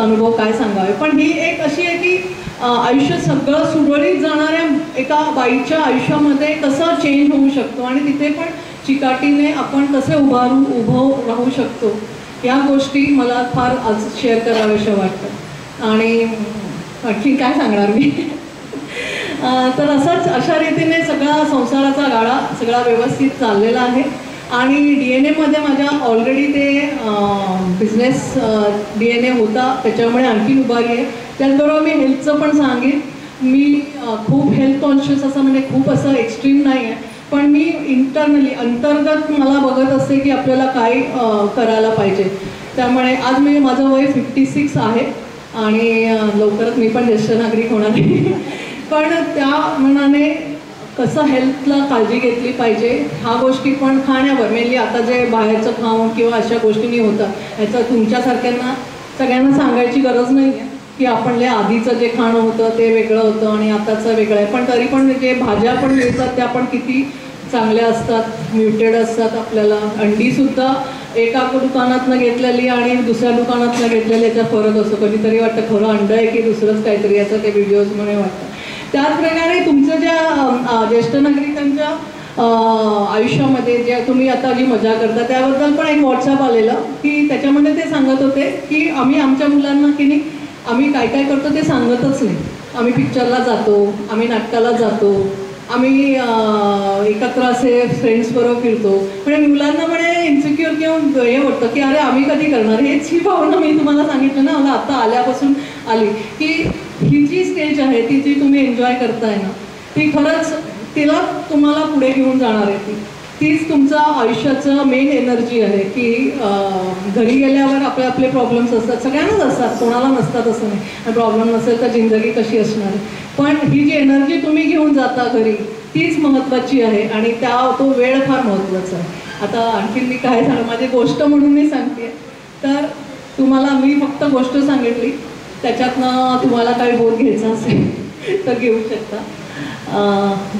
अनुभव काय सांगावे. पण ही एक अशी आहे की आयुष्य सगळं सुरळीत जाणाऱ्या एका बाईच्या आयुष्यामध्ये कसं चेंज होऊ शकतो आणि तिथे पण चिकाटीने आपण कसे उभं राहू शकतो, या गोष्टी मला फार आज शेअर कराव्याशा वाटतं. आणि आणखी काय सांगणार मी तर अशा रीतीने सगळा संसाराचा गाडा सगळा व्यवस्थित चाललेला आहे. आणि DNA माझ्या ऑलरेडी ते बिझनेस DNA होता, त्याच्यामुळे आणखी उभारी आहे. त्याचबरोबर मी हेल्थचं पण सांगेन. मी खूप हेल्थ कॉन्शियस असं, म्हणजे खूप असं एक्स्ट्रीम नाही आहे, पण मी इंटरनली अंतर्गत मला बघत असते की आपल्याला काय करायला पाहिजे. त्यामुळे आज माझं वय 56 आहे आणि लवकरच मी पण ज्येष्ठ नागरिक होणार आहे. पण त्या मनाने कसं हेल्थला काळजी घेतली पाहिजे ह्या गोष्टी पण खाण्यावर, मेनली आता जे बाहेरचं खाऊन किंवा अशा गोष्टींनी होतं, ह्याचं तुमच्यासारख्यांना सगळ्यांना सांगायची गरज नाही आहे की आपल्या आधीचं जे खाणं होतं ते वेगळं होतं आणि आताचं वेगळं आहे. पण तरी पण जे भाज्या पण मिळतात त्या पण किती चांगल्या असतात, म्युटेड असतात. आपल्याला अंडीसुद्धा एका दुकानातनं घेतलेली आणि दुसऱ्या दुकानातनं घेतलेली याचा फरक असतो. कधीतरी वाटतं खरं अंड आहे की दुसरंच काहीतरी, याचं ते व्हिडिओजमध्ये वाटतं. त्याचप्रकारे तुमचं ज्या ज्येष्ठ नागरिकांच्या आयुष्यामध्ये जे तुम्ही आता जी मजा करता त्याबद्दल पण एक व्हॉट्सअप आलेलं की त्याच्यामध्ये ते सांगत होते की आम्ही आमच्या मुलांना की नाही आम्ही काय काय करतो ते सांगतच नाही. आम्ही पिक्चरला जातो, आम्ही नाटकाला जातो, आम्ही एकत्र असे फ्रेंड्सबरोबर फिरतो. म्हणजे मुलांना म्हणे इन्सिक्युअर किंवा हे होतं की अरे आम्ही कधी करणार. हेच ही भावना मी तुम्हाला सांगितलं ना, मला आत्ता आल्यापासून आली की ही जी स्टेज आहे ती जी तुम्ही एन्जॉय करताय ना, ती खरंच तिला तुम्हाला पुढे घेऊन जाणार आहे. तीच तुमचं आयुष्याचं मेन एनर्जी आहे की घरी गेल्यावर आपले आपले प्रॉब्लेम्स असतात, सगळ्यांनाच असतात, कोणाला नसतात असं नाही. प्रॉब्लेम नसेल तर जिंदगी कशी असणार आहे. पण ही जी एनर्जी तुम्ही घेऊन जाता घरी तीच महत्त्वाची आहे आणि तो वेळ फार महत्त्वाचा आहे. आता आणखी मी काय सांग, माझी गोष्ट म्हणून मी सांगते. तर तुम्हाला मी फक्त गोष्ट सांगितली, त्याच्यातनं तुम्हाला काही बोध घ्यायचा असेल तर घेऊ शकता.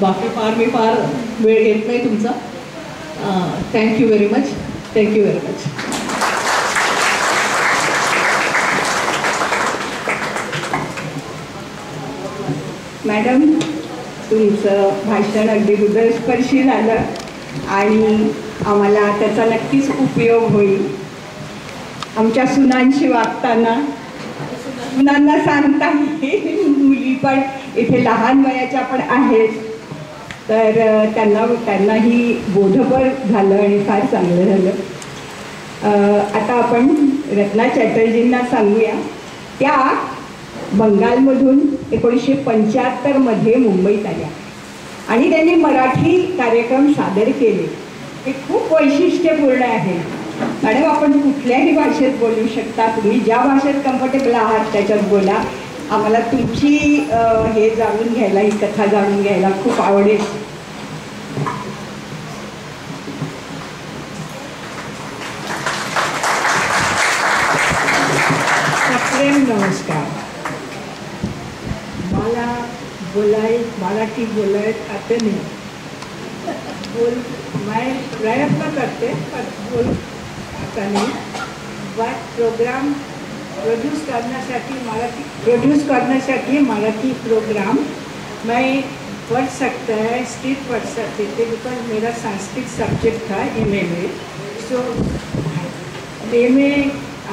बाकी मी फार वेळ घेत नाही तुमचा. Thank you very much. Thank you very much. Madam, तुमचं भाषण अगदी हृदयस्पर्शी झालं आणि आम्हाला त्याचा नक्कीच उपयोग होईल. आमच्या सुनांशी वागताना सुनांना सांगता येईल. मुली पण इथे लहान वयाच्या पण आहेत, तर त्यांनाही बोधपर झालं आणि फार चांगलं झालं. आता आपण रत्ना चॅटर्जींना सांगूया. त्या बंगालमधून 1975 मुंबईत आल्या आणि त्यांनी मराठी कार्यक्रम सादर केले. हे खूप वैशिष्ट्यपूर्ण आहे. मॅडम, आपण कुठल्याही भाषेत बोलू शकता, तुम्ही ज्या भाषेत कम्फर्टेबल आहात त्याच्यात बोला. आम्हाला तुमची हे जाणून घ्यायला, ही कथा जाणून घ्यायला खूप आवडेल. नमस्कार. मला मराठी बोलायत आते नाही. मैं प्रयत्न करते पर बोल आता नहीं. बट प्रोग्राम प्रोड्यूस करण्यासाठी मराठी प्रोग्राम मैं पढ़ सकता है, स्टेट पढ़ सकते थे, बिकॉज मेरा संस्कृत सब्जेक्ट था MA में. So MA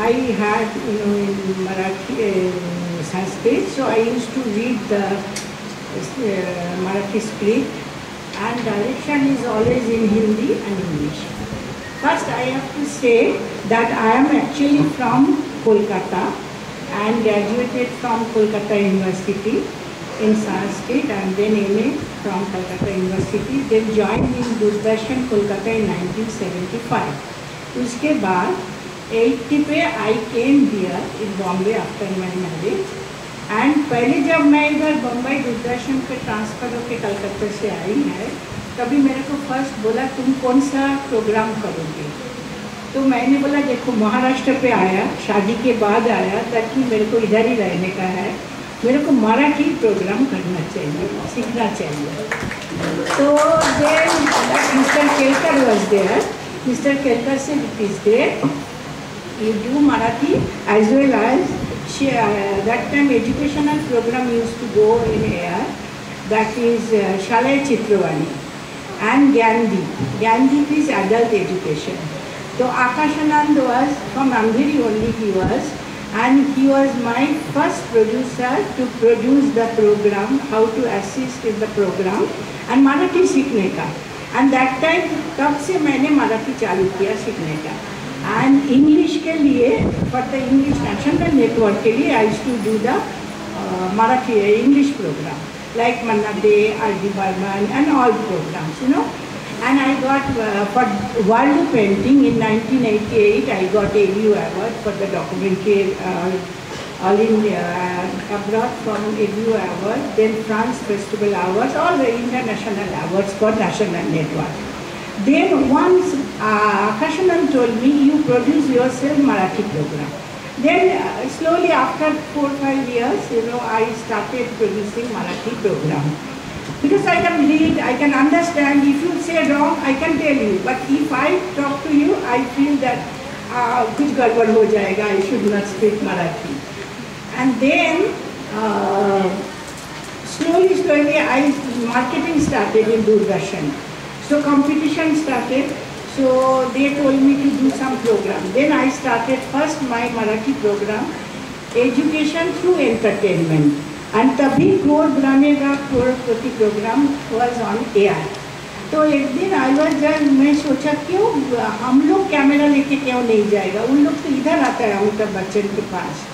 I had in Marathi Sanskrit, so I used to read the Marathi script, and direction is always in Hindi and English. First, I have to say that I am actually from Kolkata and graduated from Kolkata University in Sanskrit, and then MA from Kolkata University. Then joined in Doordarshan Kolkata in 1975. उसके बाद 80 पे I came here in Bombay after my marriage. End पहले जब मैं इधर बम्बई दूरदर्शन पे transfer होकर कलकत्ता से आई है, तभी मेरे को फर्स्ट बोला तुम कौन सा प्रोग्राम करोगे. तो मैंने बोला देखो महाराष्ट्र पे आया, शादी के बाद आया, ताकि मेरे को इधर ही रहने का है, मेरे को मराठी प्रोग्राम करना चाहिए, सीखना चाहिए. तो then mister Kelkar was there. Mister Kelkar say it is great, you do Marathi as well as that time educational program used to go in air, that is Shalay Chitravani and Gyandeep is adult education. So Akashanand was from Ambiri only, he was, and he was my first producer to produce the program, how to assist in the program and Marathi सीखने का. And that time तब से मैंने मराठी चालू KIA सीखने का. End English के लिए for the English national network के लिए I used to do the Marathi English program like Manna Dey, R.D. Burman and all programs, you know. And I got for world painting in 1988 I got ABU award for the documentary all India abroad from ABU award, then France Festival awards, all the international awards for national network. Then once Akashanand told me, you produce yourself Marathi program. Then slowly after 4-5 years, you know, I started producing Marathi program. Because I can read, I can understand. If you say wrong, I can tell you. But if I talk to you, I feel that kuch gadbad ho jayega, I should not speak Marathi. And then slowly I marketing started in Doordarshan. So competition started, so they told me to do some program. Then I started first my Marathi program, education through entertainment. And तभी करोड़ बनेगा करोड़पति programme was on air. तो एक दिन मैं सोचा क्यों हम लोग camera लेके क्यों नहीं जाएगा, उन लोग तो इधर आता है अमिताभ बच्चन के पास,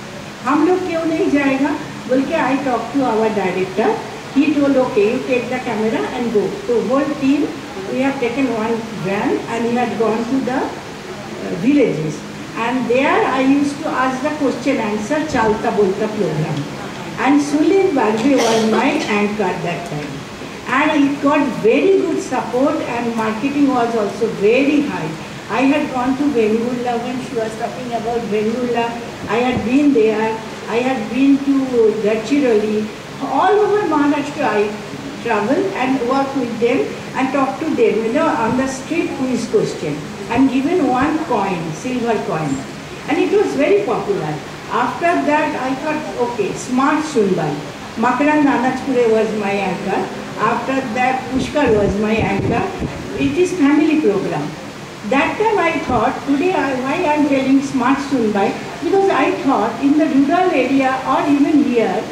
हम लोग क्यों नहीं जाएगा बोल के I talk to our director. He told, okay, you take the camera and go. So whole team, we have taken one van and we had gone to the villages. And there I used to ask the question answer Chalta Bolta program. And Sulin Barbe was my anchor that time. And it got very good support and marketing was also very high. I had gone to Bengulla when she was talking about Bengulla. I had been there. I had been to Gadchiroli. All over Maharashtra I travel and work with them and talk to them, you know, on the street quiz question. And given one coin, silver coin. And it was very popular. After that I thought, okay, Smart Sunbai. Makaran Nanachpure was my anchor. After that Pushkar was my anchor. It is family program. That time I thought, today why I am telling Smart Sunbai, because I thought in the rural area or even here,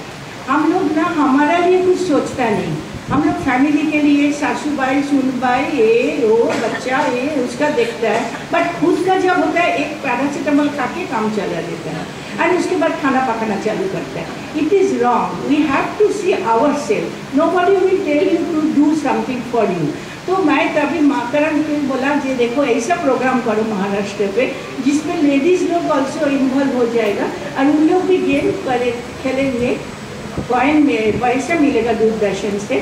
हम लोग ना हमारा लिए कुछ सोचता नहीं, हम लोग family के लिए सासूबाई सुनबाई ये वो बच्चा ये उसका देखता है, बट खुद का जब होता है एक पैरासीटामोल खा के काम चला लेता है और उसके बाद खाना पकाना चालू करता है. It is wrong. We have to see our self. Nobody will tell you to do something for you. तो मैं तभी माकरण को बोला जी देखो ऐसा प्रोग्राम करो महाराष्ट्र पे जिसमें लेडीज़ लोग ऑल्सो इन्वॉल्व हो जाएगा और उन लोग भी गेम खेलेंगे, कॉइन में पैसा मिलेगा दूरदर्शन से,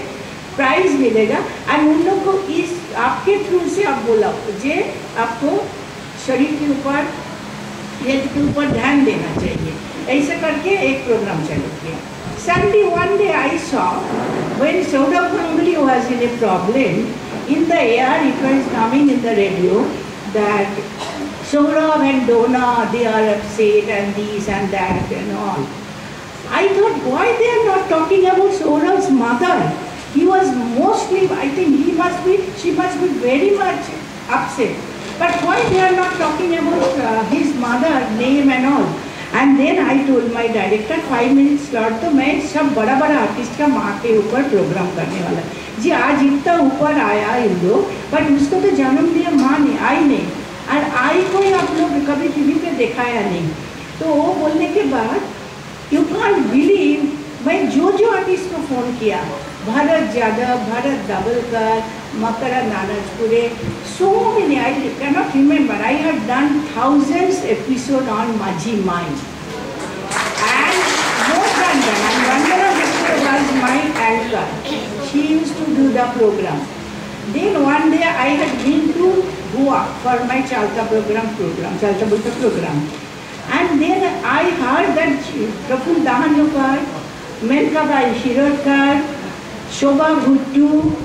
प्राइज मिलेगा और उन लोग को इस आपके थ्रू से आप बोलाओ जे आपको शरीर के ऊपर हेल्थ के ऊपर ध्यान देना चाहिए. ऐसा करके एक प्रोग्राम चालू KIA. Suddenly one day I saw when Saurabh Ganguly was in a problem, in the air it was coming in the radio that Saurabh and Donna they are upset and this and that and all. I thought why they are not talking about Saurabh's mother. He was mostly, I think she must be very much upset. But why they are not talking about his mother name and all. And then I told my director 5 minutes slot तो मैं सब बड़ा बड़ा artist का माँ के ऊपर programme करने वाला जी. आज इतना ऊपर आया इन लोग, बट उसको तो जन्म दिया माँ ने, आई नहीं, और आई को आप लोग कभी टीवी पे दिखाया नहीं. तो वो बोलने के बाद यू कांट बिलीव, मैं जो आर्टिस्ट को फ़ोन किया, भरत यादव, भरत दाभोलकर, मकरा नाराजपुरे, so many, I cannot remember. I had done thousands episodes on Majhi Mai. And more than that, and Vandana Victor was my anchor. She used to do the program. Then one day I had been to Goa for my Chalta Bolta program. And then I heard that Praful Dahanukar, Menkabai Shirokar, Shobha Bhuttu,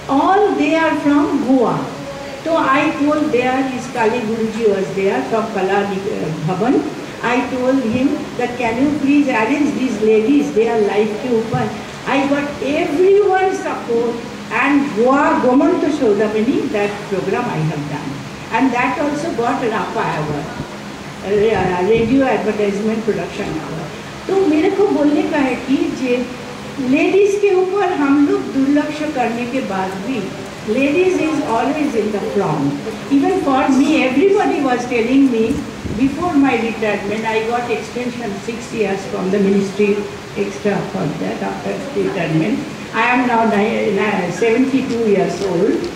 all they are from Goa. So I told there his Kali Guruji was there from Kala Bhavan. I told him that can you please arrange these ladies, they are life ke upar. I got everyone's support and Goa Gomanto Saudamani, that program I have done. And that also got RAPA award, Radio Advertisement Production Award. तो मेरे को बोलने का है कि जे ladies के ऊपर हम लोग दुर्लक्ष्य करने के बाद भी ladies is always in the front. Even for me everybody was telling me before my retirement I got extension 6 years from the ministry extra for that after retirement. I am now 72 years old.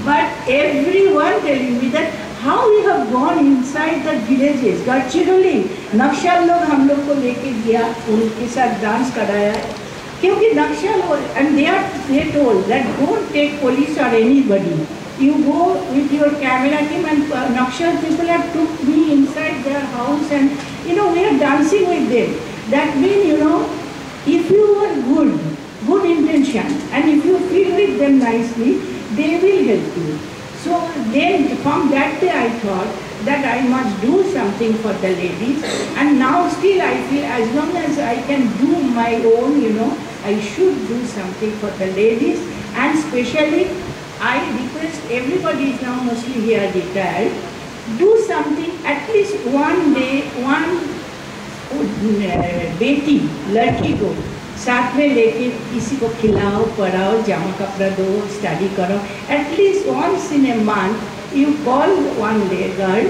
But everyone telling me that how you have gone inside the villages, Gadchiroli, Naxal लोग हम लोग को लेके गया, उनके साथ dance कराया, क्योंकि Naxal and they told that don't take police or anybody. You go with your camera team and Nakshal people have took me inside their house and we are dancing with them. That means if you are good intention and if you feel with them nicely, they will help you. So then from that day I thought that I must do something for the ladies, and now still I feel as long as I can do my own, I should do something for the ladies. And especially I request everybody is now mostly here retired, do something at least one day, one बेटी लड़की को साथ में लेके किसी को खिलाओ पढ़ाओ जामा कपड़ा दो स्टडी करो at least once in a month you call one girl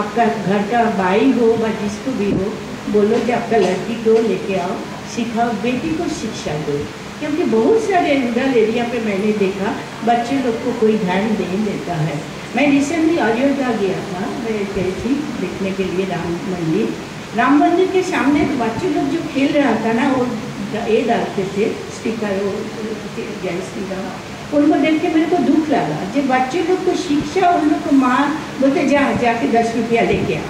आपका घर का भाई हो व जिसको भी हो बोलो कि आपका लड़की को लेके आओ सिखाओ बेटी को शिक्षा दो क्योंकि बहुत सारे रूरल एरिया पे मैंने देखा बच्चे लोग को कोई ध्यान नहीं देता है। मैं रिसेंटली अयोध्या गया था, मैं गई थी देखने के लिए राम मंदिर के सामने बच्चे लोग जो खेल रहा था ना वो ये डालते थे स्टिकर वो जय श्री राम उनको देख के मेरे को दुख लगा। जब बच्चे लोग को शिक्षा उन लोग को माँ बोलते जाके 10 रुपया लेके आ,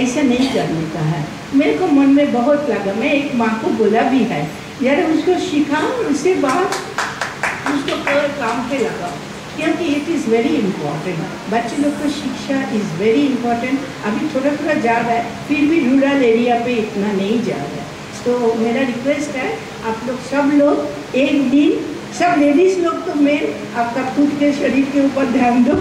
ऐसा नहीं करने का है। मेरे को मन में बहुत लगा, मैं एक माँ को बोला भी है यार उसको सिखाओ उसके बाद उसको और काम पे लगाओ क्योंकि इट इज़ वेरी इम्पॉर्टेंट। बच्चे लोग को शिक्षा इज़ वेरी इम्पॉर्टेंट। अभी थोड़ा थोड़ा जा रहा है फिर भी रूरल एरिया पे इतना नहीं जा रहा है। तो मेरा रिक्वेस्ट है आप लोग सब लोग एक दिन सब लेडीज़ लोग तो मेन आपका खुद के शरीर के ऊपर ध्यान दो।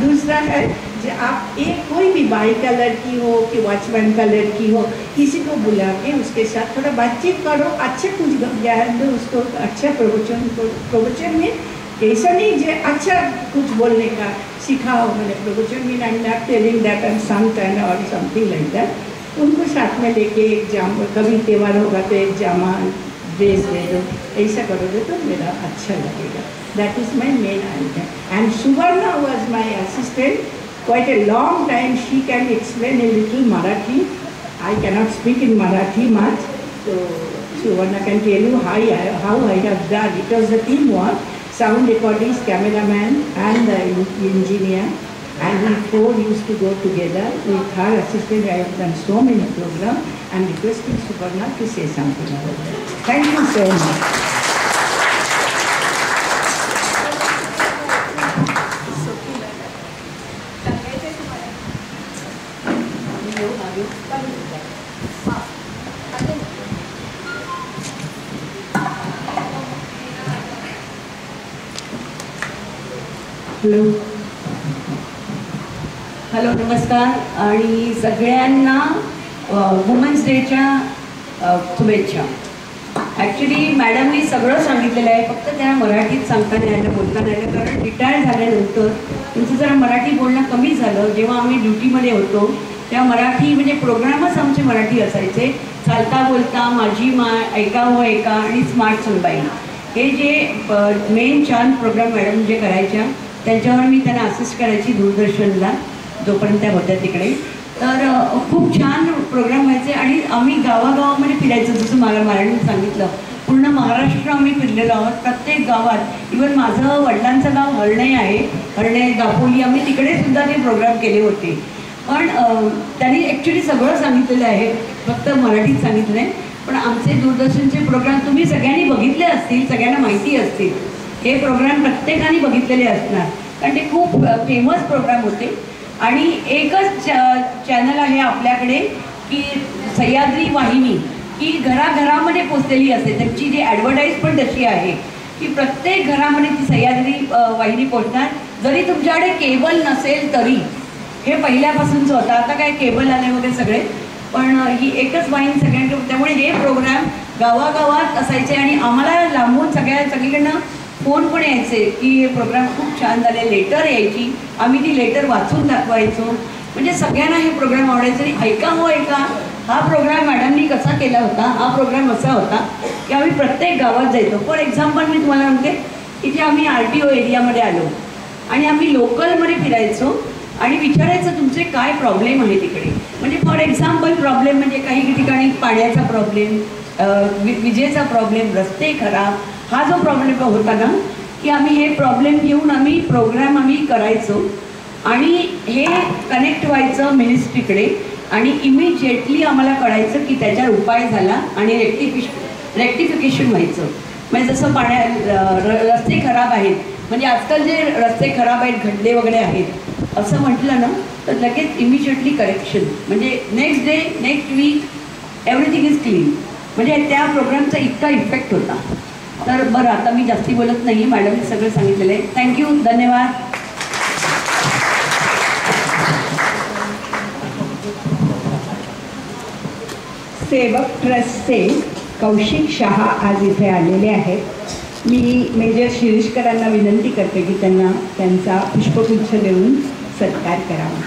दूसरा है जो आप एक कोई भी भाई का लड़की हो कि वॉचमैन का लड़की हो किसी को बुला के उसके साथ थोड़ा बातचीत करो, अच्छा कुछ ज्ञान दो उसको, अच्छा प्रवचन में ऐसा नहीं जो अच्छा कुछ बोलने का सिखाओ। मैंने प्रवचन में I am not telling that I am Sant end और समथिंग लाइक दैट। उनको साथ में लेके एक जामा कभी त्यौहार होगा तो एक जामा ड्रेस दे दो, ऐसा करोगे तो मेरा अच्छा लगेगा। That is my main idea. End Suvarna was my assistant quite a long time. She can explain a little Marathi. I cannot speak in Marathi much, so Suvarna can tell you how I have done. It was a teamwork. Sound recordist, cameraman, and the engineer, and we four used to go together. With her assistant, I have done so many programs. I'm requesting Suvarna to say something about that. Thank you so much. Hello नमस्कार आणि सगळ्यांना women's डेच्या शुभेच्छा। Actually मॅडमनी सगळं सांगितलेलं आहे, फक्त त्या मराठीत सांगता नाही आलं बोलता नाही आलं कारण रिटायर झाल्यानंतर त्यांचं जरा मराठी बोलणं कमी झालं। जेव्हा आम्ही ड्युटीमध्ये होतो तेव्हा मराठी म्हणजे प्रोग्रामच आमचे मराठी असायचे, चालता बोलता माझी माय ऐका हो ऐका आणि स्मार्ट सुनबाई हे जे मेन छान प्रोग्राम मॅडम जे करायच्या त्यांच्यावर मी त्यांना असिस्ट करायची दूरदर्शनला जोपर्यंत त्या होत्या तिकडे। तर खूप छान प्रोग्राम व्हायचे आणि आम्ही गावागावामध्ये फिरायचं, जसं मला मॅडमने सांगितलं पूर्ण महाराष्ट्र आम्ही फिरलेलो आहोत, प्रत्येक गावात। इवन माझं वडिलांचं गाव हरणे आहे, हरणे दापोली, आम्ही तिकडे सुद्धा ते प्रोग्राम केले होते। पण त्यांनी ॲक्च्युली सगळं सांगितलेलं आहे, फक्त मराठीत सांगितलं आहे। पण आमचे दूरदर्शनचे प्रोग्राम तुम्ही सगळ्यांनी बघितले असतील, सगळ्यांना माहिती असतील, हे प्रोग्राम प्रत्येकाने बघितलेले असणार कारण ते खूप फेमस प्रोग्राम होते। आणि एकच चॅनल आहे आपल्याकडे की सह्याद्री वाहिनी, की घराघरामध्ये पोचलेली असते, त्यांची जी ॲडव्हर्टाईज पण तशी आहे की प्रत्येक घरामध्ये ती सह्याद्री वाहिनी पोचणार, जरी तुमच्याकडे केबल नसेल तरी। हे पहिल्यापासूनच होतं, आता काय केबल आले वगैरे सगळे, पण ही एकच वाहिनी सगळ्यांकडे, त्यामुळे हे प्रोग्राम गावागावात असायचे आणि आम्हाला लांबून सगळीकडनं फोन पण यायचे की हे प्रोग्राम खूप छान झाले, लेटर यायची, आम्ही ती लेटर वाचून दाखवायचो, म्हणजे सगळ्यांना हे प्रोग्राम आवडायचं। आणि ऐका हो ऐका हा प्रोग्राम मॅडमनी कसा केला होता, हा प्रोग्राम असा होता की आम्ही प्रत्येक गावात जायचो। फॉर एक्झाम्पल मी तुम्हाला म्हणते, इथे आम्ही RTO एरियामध्ये आलो आणि आम्ही लोकलमध्ये फिरायचो आणि विचारायचं तुमचे काय प्रॉब्लेम आहे तिकडे। म्हणजे फॉर एक्झाम्पल प्रॉब्लेम म्हणजे काही ठिकाणी पाण्याचा प्रॉब्लेम, विजेचा प्रॉब्लेम, रस्ते खराब, हा जो प्रॉब्लेम होता ना की आम्ही हे प्रॉब्लेम घेऊन आम्ही प्रोग्राम करायचो आणि हे कनेक्ट व्हायचं मिनिस्ट्रीकडे आणि इमिजिएटली आम्हाला कळायचं की त्याच्यावर उपाय झाला आणि रेक्टिफिकेशन व्हायचं। म्हणजे जसं रस्ते खराब आहेत, म्हणजे आजकाल जे रस्ते खराब आहेत, खड्डे वगैरे आहेत असं म्हटलं ना तर लगेच इमिजिएटली करेक्शन, म्हणजे next day next week everything is clean. म्हणजे त्या प्रोग्रामचा इतका इफेक्ट होता। तर बरं आता मी जास्ती बोलत नाही, मॅडमने सगळं सांगितलेलं आहे। थँक्यू, धन्यवाद। सेवक ट्रस्टचे कौशिक शहा आज इथे आलेले आहेत. मी मेजर शिरीषकरांना विनंती करते की त्यांना त्यांचा पुष्पगुच्छ देऊन सत्कार करावा.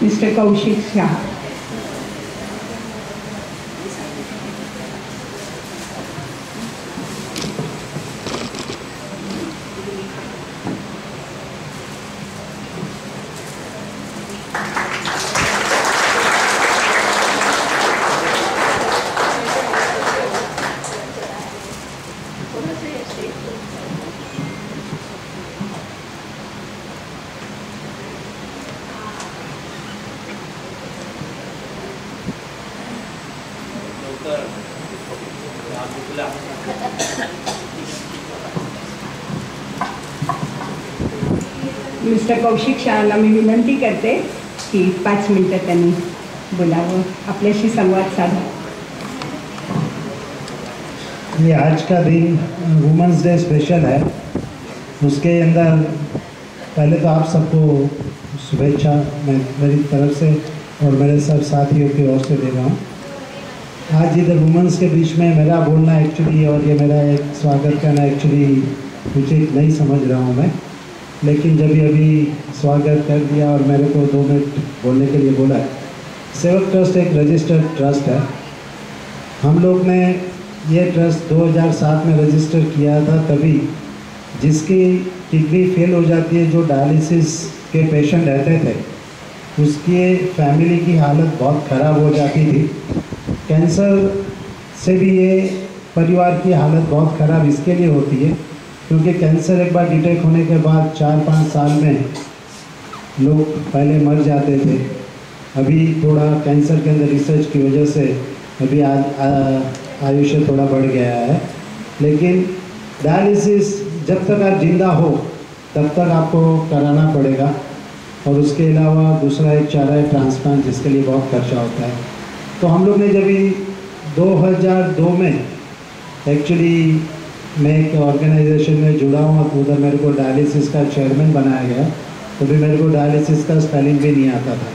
मिस्टर कौशिक शहा. मिस्टर कौशिक शहाला मी विनंती करते की 5 मिनिटं त्यांनी बोलावं, आपल्याशी संवाद साधा. ये आज का दिन वुमेंस डे स्पेशल है. उसके अंदर पहले तो आप सबको शुभेच्छा मैं मेरी तरफ से और मेरे सब साथियों की ओर से दे रहा हूँ. आज इधर वुमेंस के बीच में मेरा बोलना एक्चुअली और ये मेरा एक स्वागत करना एक्चुअली उचित नहीं समझ रहा हूँ मैं, लेकिन जब अभी स्वागत कर दिया और मेरे को 2 मिनट बोलने के लिए बोला. सेवक ट्रस्ट एक रजिस्टर्ड ट्रस्ट है. हम लोग ने ये ट्रस्ट 2007 में रजिस्टर किया था, तभी जिसकी किडनी फेल हो जाती है, जो डायलिसिस के पेशेंट रहते थे, उसकी फैमिली की हालत बहुत ख़राब हो जाती थी. कैंसर से भी ये परिवार की हालत बहुत ख़राब इसके लिए होती है क्योंकि कैंसर एक बार डिटेक्ट होने के बाद 4-5 साल में लोग पहले मर जाते थे. अभी थोड़ा कैंसर के अंदर रिसर्च की वजह से अभी आयुष्य थोड़ा बढ़ गया है, लेकिन डायलिसिस जब तक आप जिंदा हो तब तक आपको कराना पड़ेगा. और उसके अलावा दूसरा एक चारा है ट्रांसप्लांट, जिसके लिए बहुत खर्चा होता है. तो हम लोग ने जब 2002 में एक्चुअली मैं एक ऑर्गेनाइजेशन में जुड़ा हूँ, उधर मेरे को डायलिसिस का चेयरमैन बनाया गया. तो भी मेरे को डायलिसिस का स्पेलिंग भी नहीं आता था.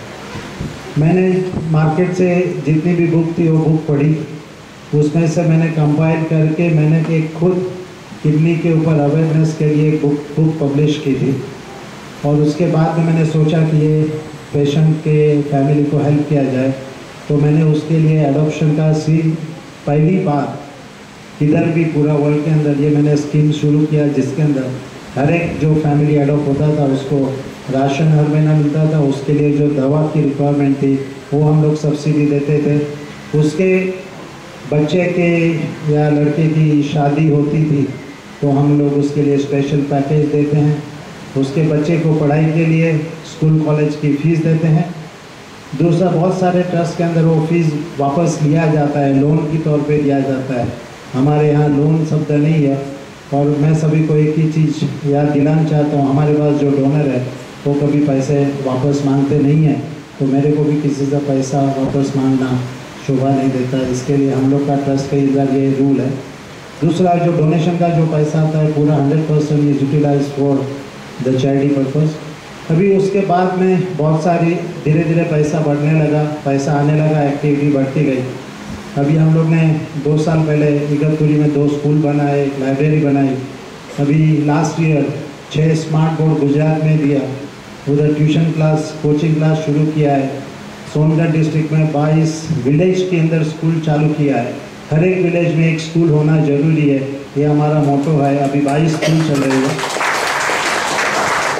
मैंने मार्केट से जितनी भी बुक थी वो बुक पढ़ी, उसमें से मैंने कंपाइल करके मैंने एक खुद किडनी के ऊपर अवेयरनेस के लिए एक बुक पब्लिश की थी. और उसके बाद में मैंने सोचा कि ये पेशेंट के फैमिली को हेल्प किया जाए, तो मैंने उसके लिए एडॉप्शन का पहली बार इधर भी पूरा वर्ल्ड के अंदर ये मैंने स्कीम शुरू किया, जिसके अंदर हर एक जो फैमिली एडॉप्ट होता था उसको राशन हर महीना मिलता था. उसके लिए जो दवा की रिक्वायरमेंट थी वो हम लोग सब्सिडी देते थे. उसके बच्चे के या लड़के की शादी होती थी तो हम लोग उसके लिए स्पेशल पैकेज देते हैं. उसके बच्चे को पढ़ाई के लिए स्कूल कॉलेज की फ़ीस देते हैं. दूसरा, बहुत सारे ट्रस्ट के अंदर वो फीस वापस लिया जाता है, लोन की तौर पे दिया जाता है. हमारे यहाँ लोन शब्द नहीं है. और मैं सभी को एक ही चीज़ याद दिलाना चाहता हूँ, हमारे पास जो डोनर है वो कभी पैसे वापस मांगते नहीं हैं. तो मेरे को भी किसी से पैसा वापस मांगना शोभा नहीं देता. इसके लिए हम लोग का ट्रस्ट का इधर ये रूल है. दूसरा, जो डोनेशन का जो पैसा आता है पूरा 100% is utilize for the charity purpose. अभी उसके बाद में बहुत सारी धीरे धीरे पैसा बढ़ने लगा, पैसा आने लगा, एक्टिविटी बढ़ती गई. अभी हम लोग ने 2 साल पहले इगतपुरी में 2 स्कूल बनाए, एक लाइब्रेरी बनाई. अभी last year 6 smart board Gujarat में दिया. उधर ट्यूशन क्लास, कोचिंग क्लास शुरू किया है. सोनगढ़ डिस्ट्रिक्ट में 22 विलेज के अंदर स्कूल चालू किया है. हर एक विलेज में एक स्कूल होना जरूरी है, ये हमारा मोटो है. अभी 22 स्कूल चल रहे हैं.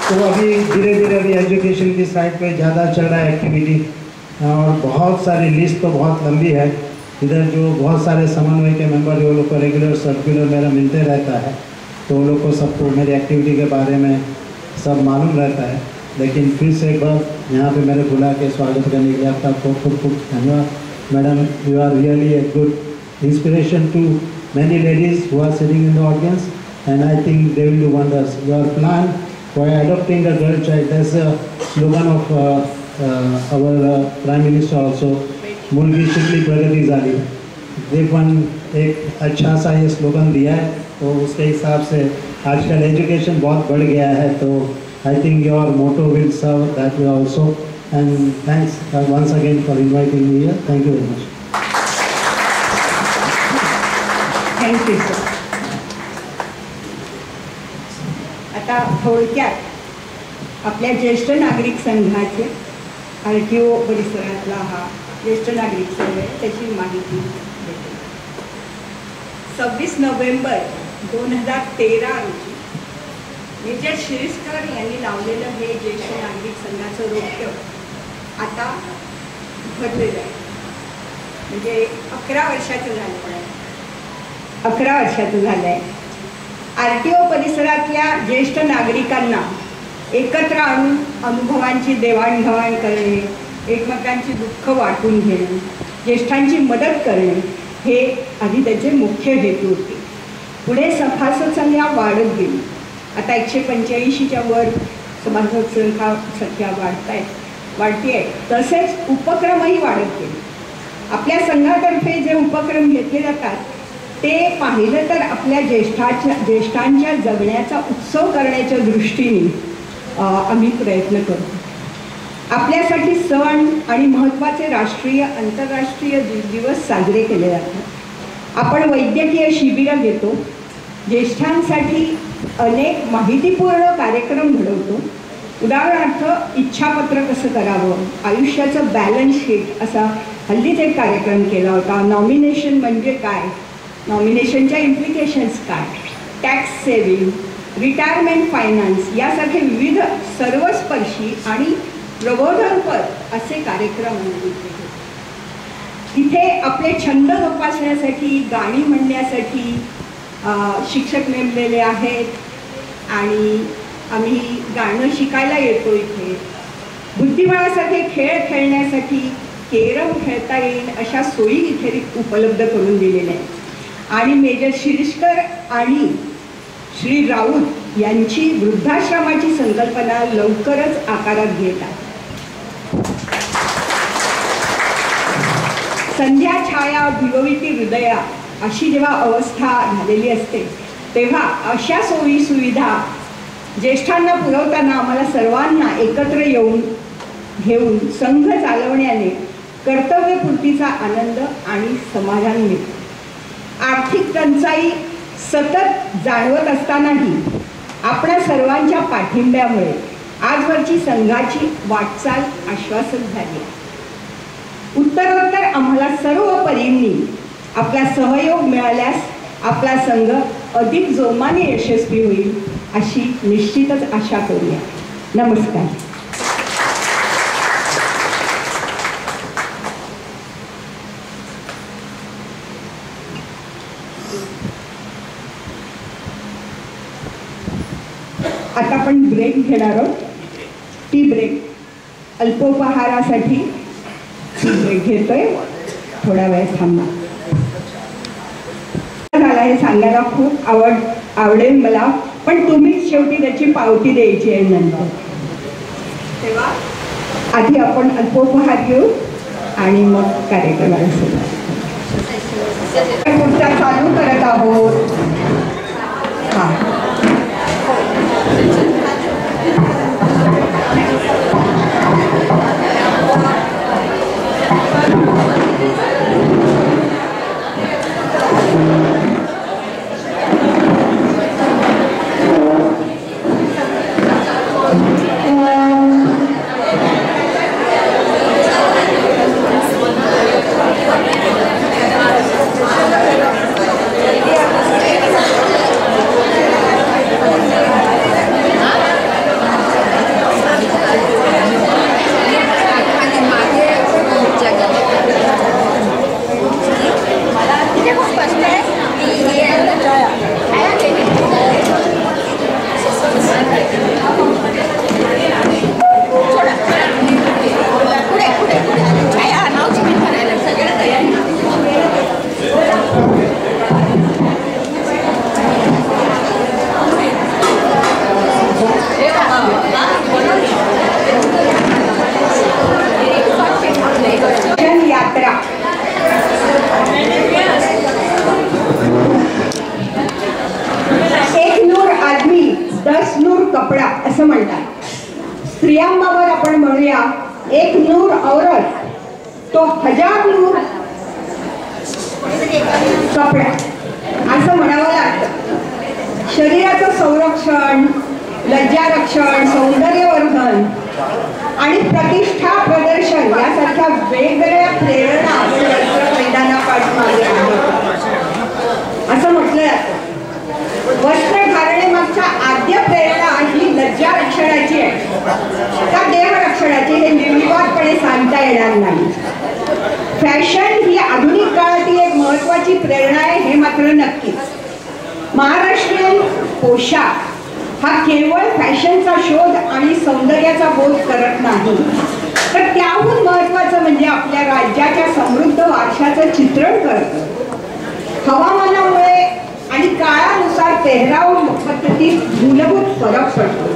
तो अभी धीरे धीरे अभी एजुकेशन की साइड पे ज़्यादा चल रहा है एक्टिविटी. और बहुत सारी लिस्ट तो बहुत लंबी है. इधर जो बहुत सारे समन्वय के मेंबर वो लोग को रेगुलर सर्कुलर मेरा मिलते रहता है, तो वो लोग को सबको मेरी एक्टिविटी के बारे में सब मालूम रहता है. लेकिन फिर से एक बार यहाँ पे मेरे बुला के स्वागत करने के लिए आपका खूब खूब धन्यवाद. Madam, you are really a good inspiration to many ladies who are sitting in the audience, and I think they will do wonders. Your plan for adopting a girl child, that's a slogan of our Prime Minister also, मुलगी शिकली प्रगती झाली. दीपन एक अच्छा सा ये slogan दिया है, तो उसके हिसाब से आजकल एजुकेशन बहुत बढ़ गया है, तो I think your motto will serve that way also. And thanks once again for inviting me here. Thank you very much. Thank you sir. आता थोडक्यात आपल्या ज्येष्ठ नागरिक संघाचे RTO परिसरातला हा ज्येष्ठ नागरिक संघ आहे, त्याची माहिती देते। 26 नोव्हेंबर 2013 रोजी मेजर शिरीषकर यांनी लावलेलं हे ज्येष्ठ नागरिक संघाचं रोप्य आता भरलेलं आहे, म्हणजे 11 वर्षाचं झालं आहे। 11 वर्षाचं झालं आहे। RTO परिसरातल्या ज्येष्ठ नागरिकांना एकत्र आणून अनुभवांची देवाणघेवाण करणे, एकमेकांची दुःख वाटून घेणे, ज्येष्ठांची मदत करणे हे आधी त्याचे मुख्य हेतू होते। पुढे सभासद संख्या वाढत गेली, आता 185च्या वर सभासद संख्या वाढते आहे। तसेच उपक्रमही वाढत गेले। आपल्या संघातर्फे जे उपक्रम घेतले जातात ते पाहिलं तर आपल्या ज्येष्ठांच्या जगण्याचा उत्सव करण्याच्या दृष्टीने आम्ही प्रयत्न करतो। आपल्यासाठी सण आणि महत्त्वाचे राष्ट्रीय आंतरराष्ट्रीय दिवस साजरे केले जातात। आपण वैद्यकीय शिबिरं घेतो, ज्येष्ठांसाठी अनेक माहितीपूर्ण कार्यक्रम घडवतो। उदाहरणार्थ इच्छापत्र कसं करावं, आयुष्याचं बॅलन्स शीट असा हल्लीच एक कार्यक्रम केला होता। नॉमिनेशन म्हणजे काय, नॉमिनेशनच्या इम्प्लिकेशन्स काय, टॅक्स सेव्हिंग, रिटायरमेंट फायनान्स यासारखे विविध सर्वस्पर्शी आणि प्रबोधनपर असे कार्यक्रम तिथे आपले छंद जोपासण्यासाठी, गाणी म्हणण्यासाठी शिक्षक नेमलेले आहेत आणि आम्ही गाणं शिकायला येतो। इथे बुद्धिबळासारखे खेळ खेळण्यासाठी केरम खेळता येईल अशा सोयी इथे उपलब्ध करून दिलेल्या आहेत। आणि मेजर शिरीषकर आणि श्री राऊत यांची वृद्धाश्रमाची संकल्पना लवकरच आकारात घेत आहे। संध्या छाया भिगविती हृदया अशी जेव्हा अवस्था झालेली असते तेव्हा अशा सोयी सुविधा ज्येष्ठांना पुरवताना आम्हाला सर्वांना एकत्र घेऊन संघ चालवण्याने कर्तव्यपूर्तीचा आनंद आणि समाधान मिळते। आर्थिक टंचाई सतत जाणवत असतानाही आपल्या सर्वांच्या पाठिंब्यामुळे आजवरची संघाची वाटचाल आश्वासक झाली। उत्तरोत्तर आम्हाला सर्व परींनी आपला सहयोग मिळाल्यास आपला संघ अधिक जोमाने यशस्वी होईल अशी निश्चितच आशा करूया। नमस्कार। आता आपण ब्रेक घेणार आहोत, टी ब्रेक। अल्पोपहारासाठी टी ब्रेक घेतोय, थोडा वेळ थांबा। मला हे सांगायला खूप आवडेल मला, पण तुम्हीच शेवटी त्याची पावती द्यायची आहे नंतर। तेव्हा आधी आपण अल्पोपहार घेऊ आणि मग कार्यक्रमाला सुरुवात। पुढचा चालू करत आहोत। हां असं म्हणतात. स्त्रियांबाबत आपण म्हणूया, एक नूर औरत तो हजार नूर कपडा असं म्हणावं लागतं. शरीराचं संरक्षण, लज्जारक्षण, सौंदर्यवर्धन आणि प्रतिष्ठा प्रदर्शन यासारख्या वेगवेगळ्या प्रेरणा मैदानापाठीमागे आहेत असं म्हटलं जातं. वस्त्र घालण्यामागच्या आद्य प्रेरणा ही लज्जारक्षणाची आहे का देहरक्षणाची हे निर्विवादपणे सांगता येणार नाही. फॅशन ही आधुनिक काळातील एक महत्वाची प्रेरणा आहे हे मात्र नक्कीच. महाराष्ट्रीयन पोशाख हा केवळ फॅशनचा शोध आणि सौंदर्याचा बोध करत नाही, तर त्याहून महत्वाचं म्हणजे आपल्या राज्याच्या समृद्ध वारशाचं चित्रण करतं. हवामानामुळे आणि काळानुसार पेहराव पद्धतीत मूलभूत फरक पडतो.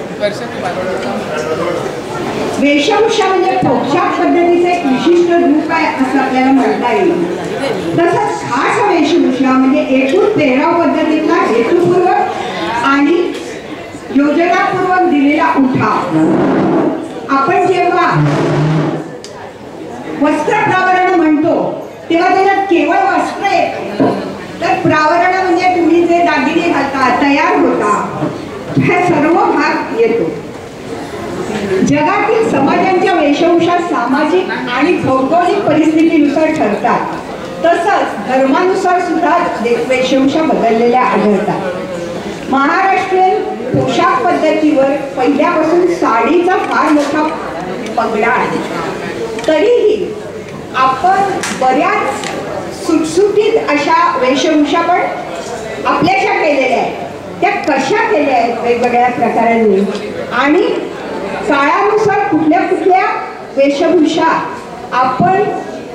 वेशभूषा म्हणजे पोशाख पद्धतीचे एक विशिष्ट रूप आहे असं आपल्याला म्हणता येईल. तसंच खास वेशभूषा म्हणजे एकूण पेहराव पद्धतीतला हेतुपूर्वक आणि योजनापूर्वक दिलेला उठाव. आपण जेव्हा वस्त्र प्रावरण म्हणतो तेव्हा त्याच्यात केवळ वस्त्र येतं, तर प्रावरण म्हणजे तुम्ही जे दागिने घालता, तयार होता, हा सर्व भाग येतो. जगातील समाजांच्या वेशभूषा सामाजिक आणि भौगोलिक परिस्थितीनुसार ठरतात. तसंच धर्मानुसार सुद्धा वेशभूषा बदललेल्या आढळतात. महाराष्ट्रीयन पोशाख पद्धतीवर पहिल्यापासून साडीचा फार मोठा पगडा आहे. तरीही आपण बऱ्याच सुटसुटीत अशा वेशभूषा पण आपल्याशा केलेल्या आहेत. त्या कशा केल्या आहेत वेगवेगळ्या प्रकारांनी आणि काळानुसार कुठल्या कुठल्या वेशभूषा आपण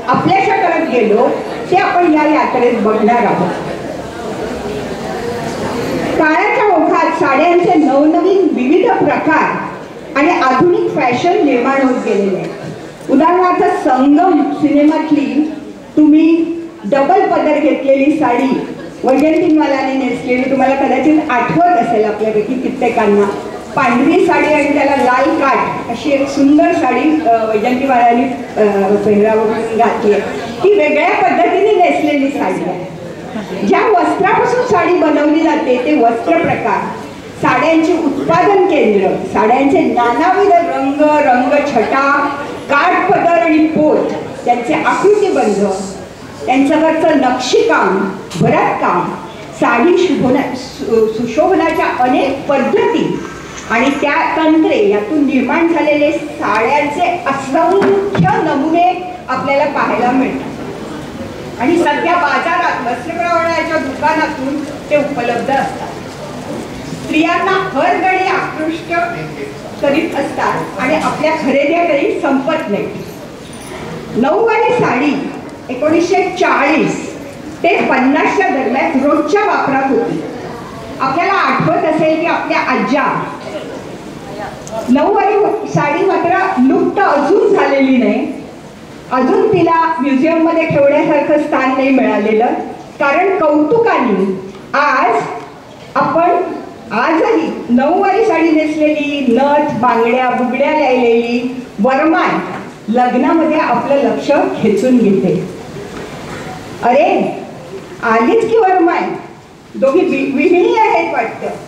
आपल्याशा करत गेलो ते आपण या यात्रेत बघणार आहोत. काळाच्या ओघात साड्यांचे नवनवीन विविध प्रकार आणि आधुनिक फॅशन निर्माण होत गेलेले आहेत. उदाहरणार्थ संगम सिनेमातली तुम्ही डबल पदर घेतलेली साडी वैजयंतीवालाने नेसलेली तुम्हाला कदाचित आठवत असेल आपल्यापैकी कित्येकांना. पांढरी साडी आणि त्याला लाल काठ अशी एक सुंदर साडी वैजयंतीवालाने पेहरावरून घातली आहे. ही वेगळ्या पद्धतीने नेसलेली साडी आहे. ज्या वस्त्रापासून साडी बनवली जाते ते वस्त्र प्रकार, साड्यांचे उत्पादन केंद्र, साड्यांचे नानाविध रंग, रंगछटा, काठपदर आणि पोत, त्यांचे आकृतीबंध, त्यांच्यावरचं नक्षीकाम, भरतकाम, साडी सुशोभनाच्या अनेक पद्धती आणि त्या तंत्रे यातून निर्माण झालेले साड्यांचे असंख्य नमुने आपल्याला पाहायला मिळतात. आणि सध्या बाजारात वस्त्रप्रवरणाच्या दुकानातून ते उपलब्ध असतात. स्त्रियांना हर घडी आकृष्ट करीत असतात आणि आपल्या खरेद्या कधी संपत नाही. नऊवारी साडी 1940 ते 50च्या दरम्यान रोजच्या वापरात होती. आपल्याला आठवत असेल की आपल्या आज्या नऊवारी साडी मात्र लुप्त अजून झालेली नाही. अजून तिला म्युझियम मध्ये ठेवण्यासारखं स्थान नाही मिळालेलं. कारण कौतुकाने आपण आजही नऊवारी साडी नेसलेली, नथ, बांगड्या, बुगड्या लायलेली वरमाय लग्नामध्ये आपलं लक्ष खेचून घेते. अरे आलीच की वरमाय, दोघी विहिणी आहेत वाटतं.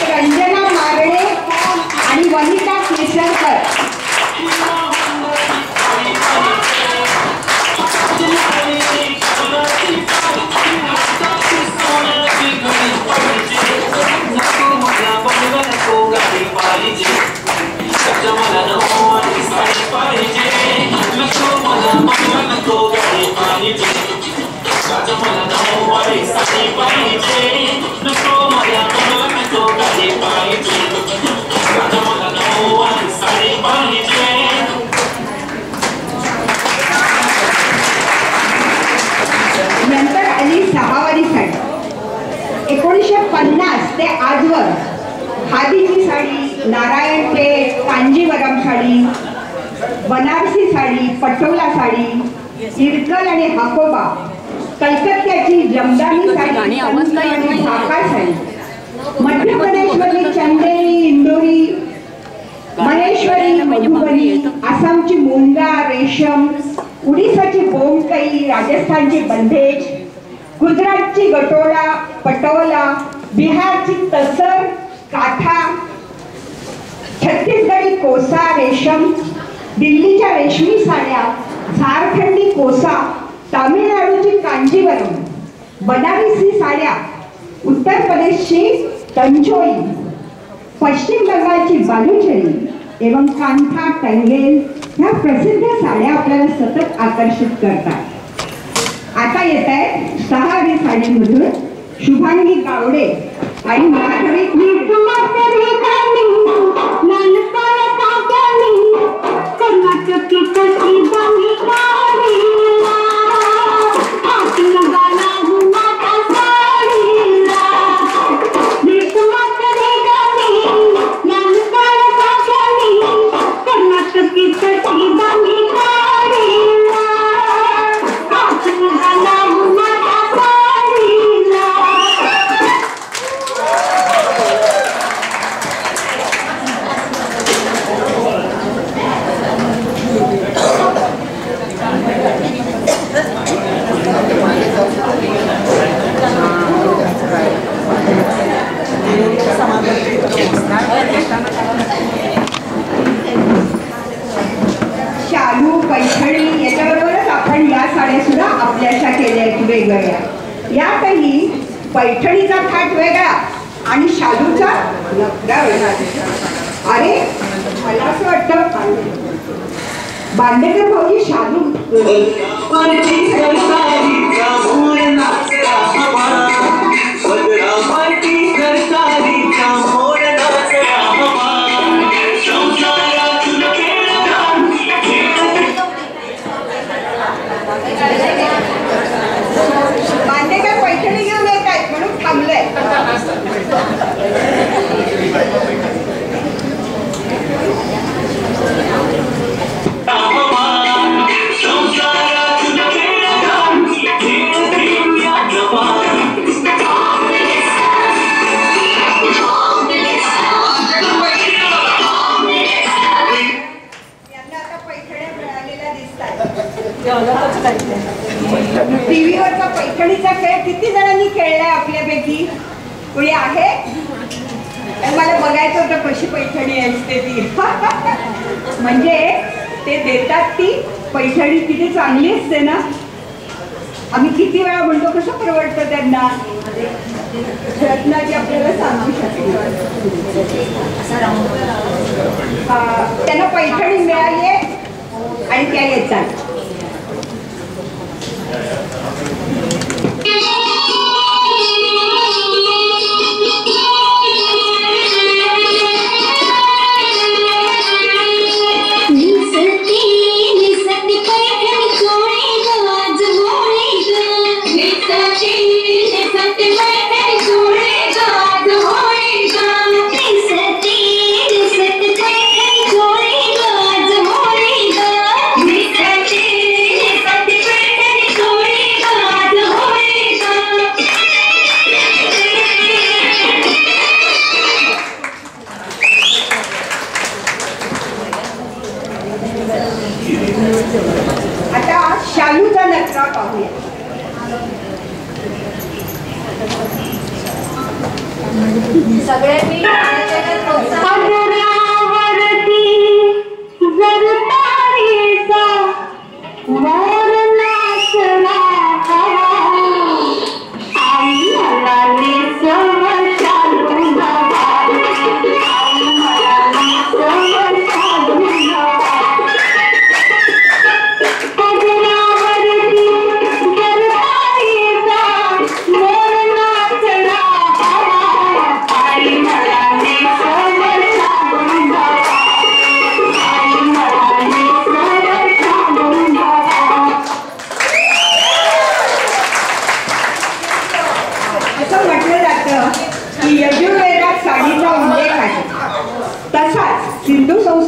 रंजना मारणे आणि वनिता केसरकर. नंतर आली सहावारी साडी. 1950 ते आजवर खादीची साडी, नारायणपेठ, कांजीवरम साडी, बनारसी साडी, पटोला साडी, इरकल आणि हाकोबा, कलकत्त्याची जमदानी साडी, आणि ढाका साडी, मध्य प्रदेशमधली चंदेरी, इंदोरी, महेश्वरी, मधुबनी, आसामची मुंगा, रेशम, उडीसाची बोमकई, राजस्थानची बंदेज, गुजरातची गटोळा, पटोला, बिहारची तसर, काठा, छत्तीसगडी कोसा, रेशम, दिल्लीच्या रेशमी साड्या, झारखंडी कोसा, तामिळनाडूची कांजीवरम, बनारसी साड्या, उत्तर प्रदेशची तंजोई, पश्चिम बंगालची बालुचरी एवं कांथा, टंगेल ह्या प्रसिद्ध साड्या आपल्याला सतत आकर्षित करतात. आता येत आहे सहारी साडीमधून शुभांगी गावडे आणि माधवी शालू, पैठणी याच्याबरोबरच आपण या साड्या सुद्धा आपल्याशा केल्या आहेत वेगवेगळ्या. यातही पैठणीचा थाट वेगळा आणि शालूचा लफडा वेगळा. अरे मला असं वाटतं बांदेकर भाऊजी शालू बांदेकर पैठणी घेऊन येत आहेत म्हणून थांबलंय. टीव्हीवरचा पैठणीचा खेळ किती जणांनी खेळलाय आपल्यापैकी? कोणी आहे? मला बघायचं होतं कशी पैठणी असते ती. म्हणजे ते देतात ती पैठणी किती चांगली असते ना. आम्ही किती वेळा म्हणतो कसं परवडतं त्यांना. रत्नाजी आपल्याला सांगू शकतो. त्यांना पैठणी मिळाली आहे आणि त्या येतात. आता शालूचा नटरा पाहूया. सगळ्यांनी I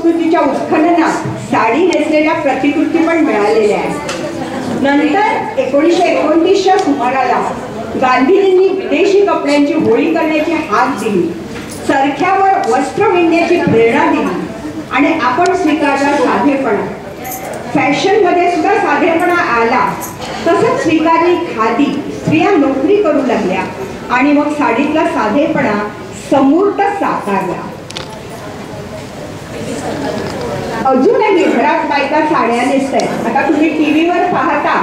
संस्कृतीच्या उत्खननात साडी नेसलेल्या प्रतिकृती पण मिळालेल्या आहेत. नंतर 1929च्या सुमाराला गांधीजींनी विदेशी कपड्यांची होळी करण्याची हाक दिली, चरख्यावर वस्त्र विणण्याची प्रेरणा दिली आणि आपण स्वीकारला साधेपणा. फॅशनमध्ये सुद्धा साधेपणा आला. तसंच स्वीकारली खादी. स्त्रिया नोकरी करू लागल्या आणि मग साडीतला साधेपणा समूर्त साकारला. अजूनही घरात बायका साड्या नेसतात. आता तुम्ही टीव्हीवर पाहता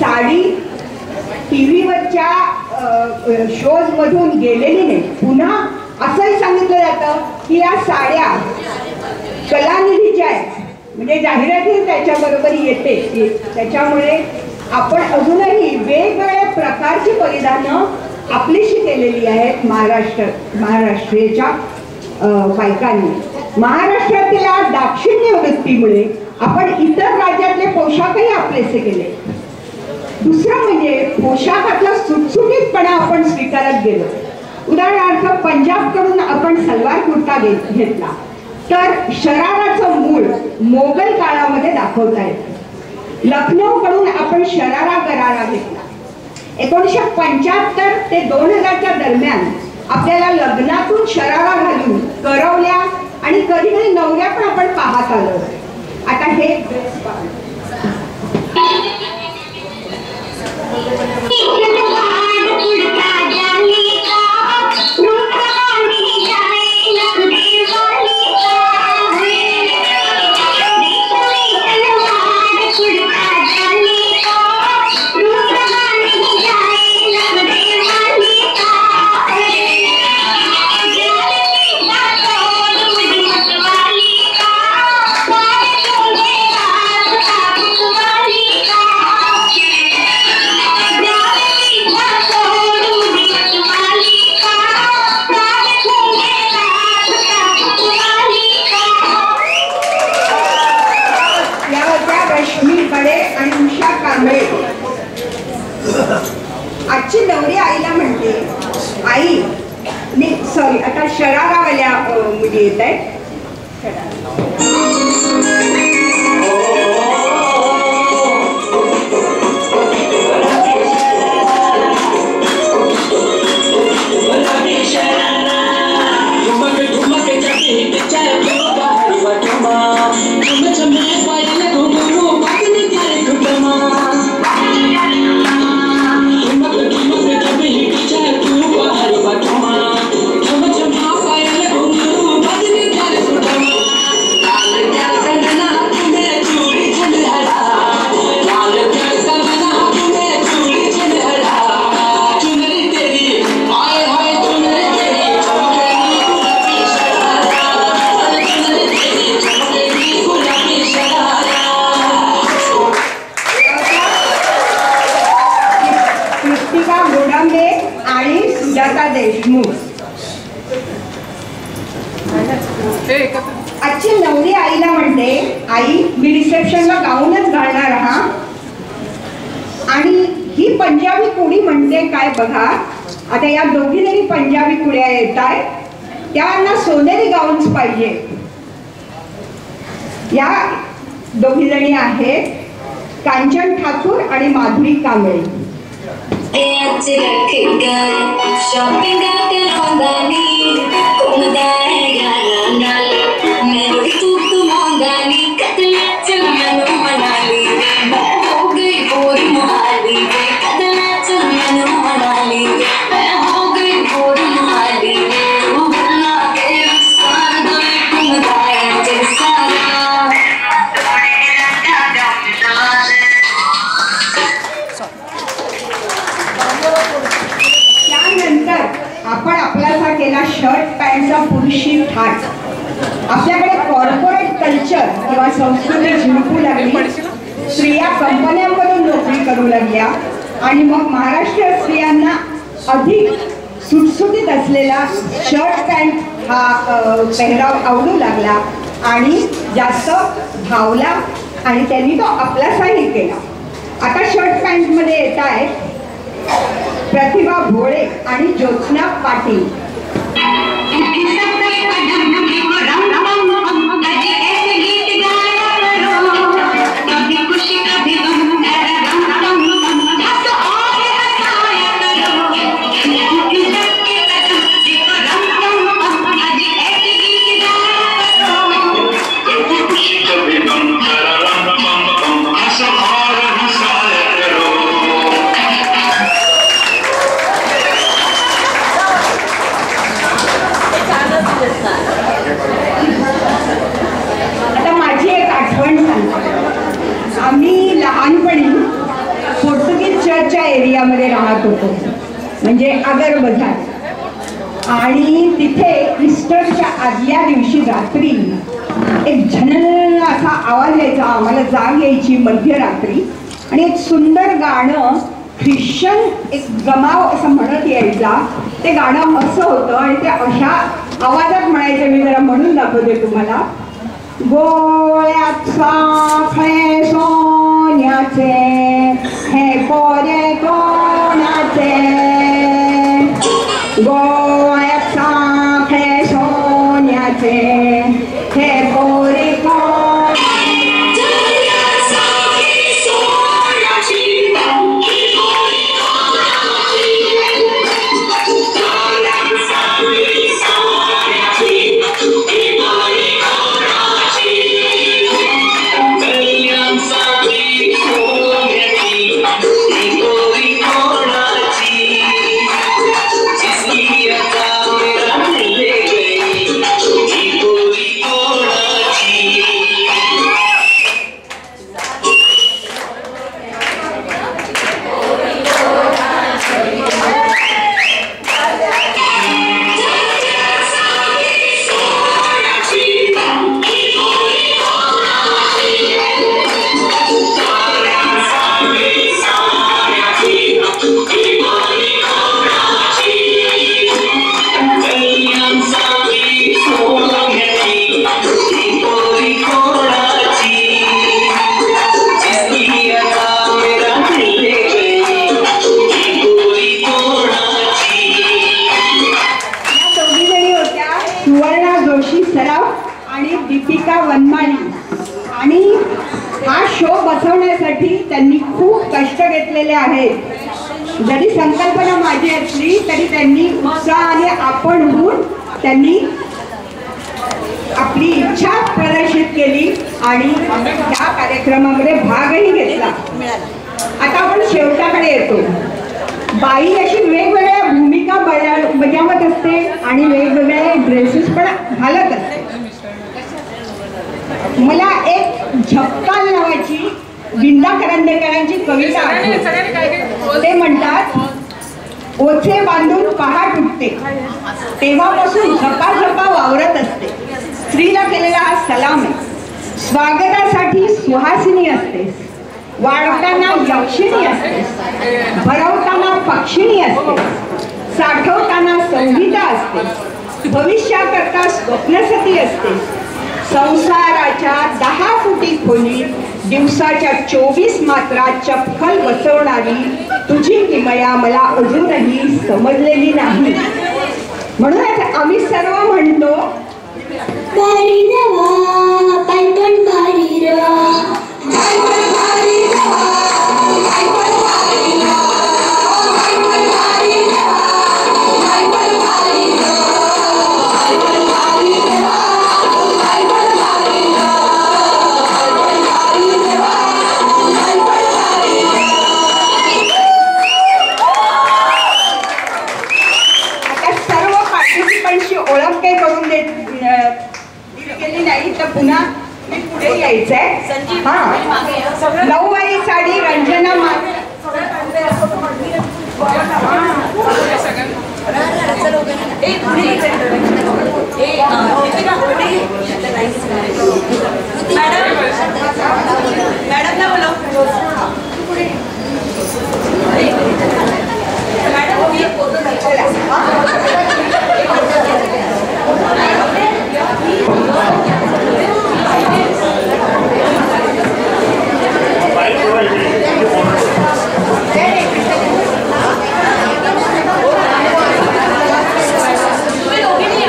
साडी टीव्हीवरच्या शोज मधून गेलेली नाही. पुन्हा असंही सांगितलं जातं की या साड्या कलानिधीच्या आहेत, म्हणजे जाहिराती त्याच्याबरोबर येते. त्याच्यामुळे आपण अजूनही वेगवेगळ्या प्रकारची परिधानं आपलीशी केलेली आहेत महाराष्ट्रीयच्या बायकांनी. महाराष्ट्रातील दाक्षिण्य वृत्तीमुळे आपण इतर राज्यातले पोशाखही आपलेसे केले. दुसरं म्हणजे पोशाखातला सुटसुटीतपणा आपण स्वीकारत गेलो. उदाहरणार्थ पंजाबकडून आपण सलवार कुर्ता घेतला तर शराराचं मूळ मोगल काळामध्ये दाखवता येतं. लखनौकडून आपण शरारा गरारा घेतला. 1975 ते 2000च्या दरम्यान आपल्याला लग्नातून शरारा घालून करवल्या आणि कधी कधी नवऱ्या पण आपण पाहत आलो. आता हे आजची नवरी आईला म्हणते, आई सॉरी आता शरारावाल्या मुली येत आहेत. आजची नवरी आईला म्हणते, आई मी रिसेप्शनला गाऊनच घालणार हा. आणि ही पंजाबी कुडी म्हणते काय बघा. आता या दोघी जरी पंजाबी कुड्या येत आहेत, त्यांना सोनेरी गाऊन्स पाहिजे. या दोघी जणी आहेत कांचन ठाकूर आणि माधुरी कांबळे. आपण आपल्याचा केला शर्ट पॅन्टचा पुरुषी थाट. आपल्याकडे कॉर्पोरेट कल्चर किंवा संस्कृती झिरपू लागली. स्त्रिया कंपन्यांमधून नोकरी करू लागल्या आणि मग महाराष्ट्रीय स्त्रियांना अधिक सुटसुटीत असलेला शर्ट पॅन्ट हा पेहराव आवडू लागला आणि जास्त भावला आणि त्यांनी तो आपलासाही केला. आता शर्ट पॅन्टमध्ये येत आहे प्रतिभा भोळे आणि ज्योत्स्ना पाटील. बाजारमध्ये राहत होतो, म्हणजे आगर बाजार. आणि तिथे ईस्टरच्या आदल्या दिवशी रात्री एक झनल असा आवाज यायचा, आम्हाला जाग यायची मध्यरात्री. आणि एक सुंदर गाणं ख्रिश्चन एक गमाव असं म्हणत यायचा. ते गाणं असं होतं आणि ते अशा आवाजात म्हणायचं. मी जरा म्हणून दाखवते तुम्हाला. गोळ्यात साखळे सोन्याचे हे पोरे कोणाचे, गोळ्यात साखळे सोन्याचे हे पोरे दीपिका वनमाळी. आणि हा शो बसवण्यासाठी त्यांनी खूप कष्ट घेतलेले आहेत. जरी संकल्पना माझी असली तरी त्यांनी उत्साहाने आपण होऊन त्यांनी आपली इच्छा प्रदर्शित केली आणि त्या कार्यक्रमामध्ये भागही घेतला. आता आपण शेवटाकडे येतो. बाई अशी वेगवेगळ्या भूमिका बजावत असते आणि वेगवेगळे ड्रेसेस पण घालत असते. मला एक झपकाल नावाची विंदा करंदेकरांची कविता आठवते. ते म्हणतात, ओचे बांधून पहाट उठते तेव्हापासून झपाझपा वावरत असते. स्त्रीला केलेला हा सलाम आहे. स्वागतासाठी सुहासिनी असते, वाढताना यक्षिणी असते, भरवताना पक्षिणी असते, साठवताना संहिता असते, भविष्याकरता स्वप्नसती असते. संसाराच्या 10 फुटी खोलीत दिवसाच्या 24 मात्रा चपखल बसवणारी तुझी किमया मला अजूनही समजलेली नाही. म्हणूनच आम्ही सर्व म्हणतो, भारी रवा पायपण भारी रवा, पायपण भारी रवा, पायपण भारी रवा, पायपण भारी रवा, पायपण भारी रवा, पायपण भारी रवा, पायपण भारी रवा, पायपण भारी रवा, पायपण भारी रवा. आता सर्व पार्टिसिपंटची ओळख काही करून केली नाही तर पुन्हा मी पुढे यायचंय. हा, नऊवारी साडी रंजना मॅडमला बोला. तुम्ही दोघींनी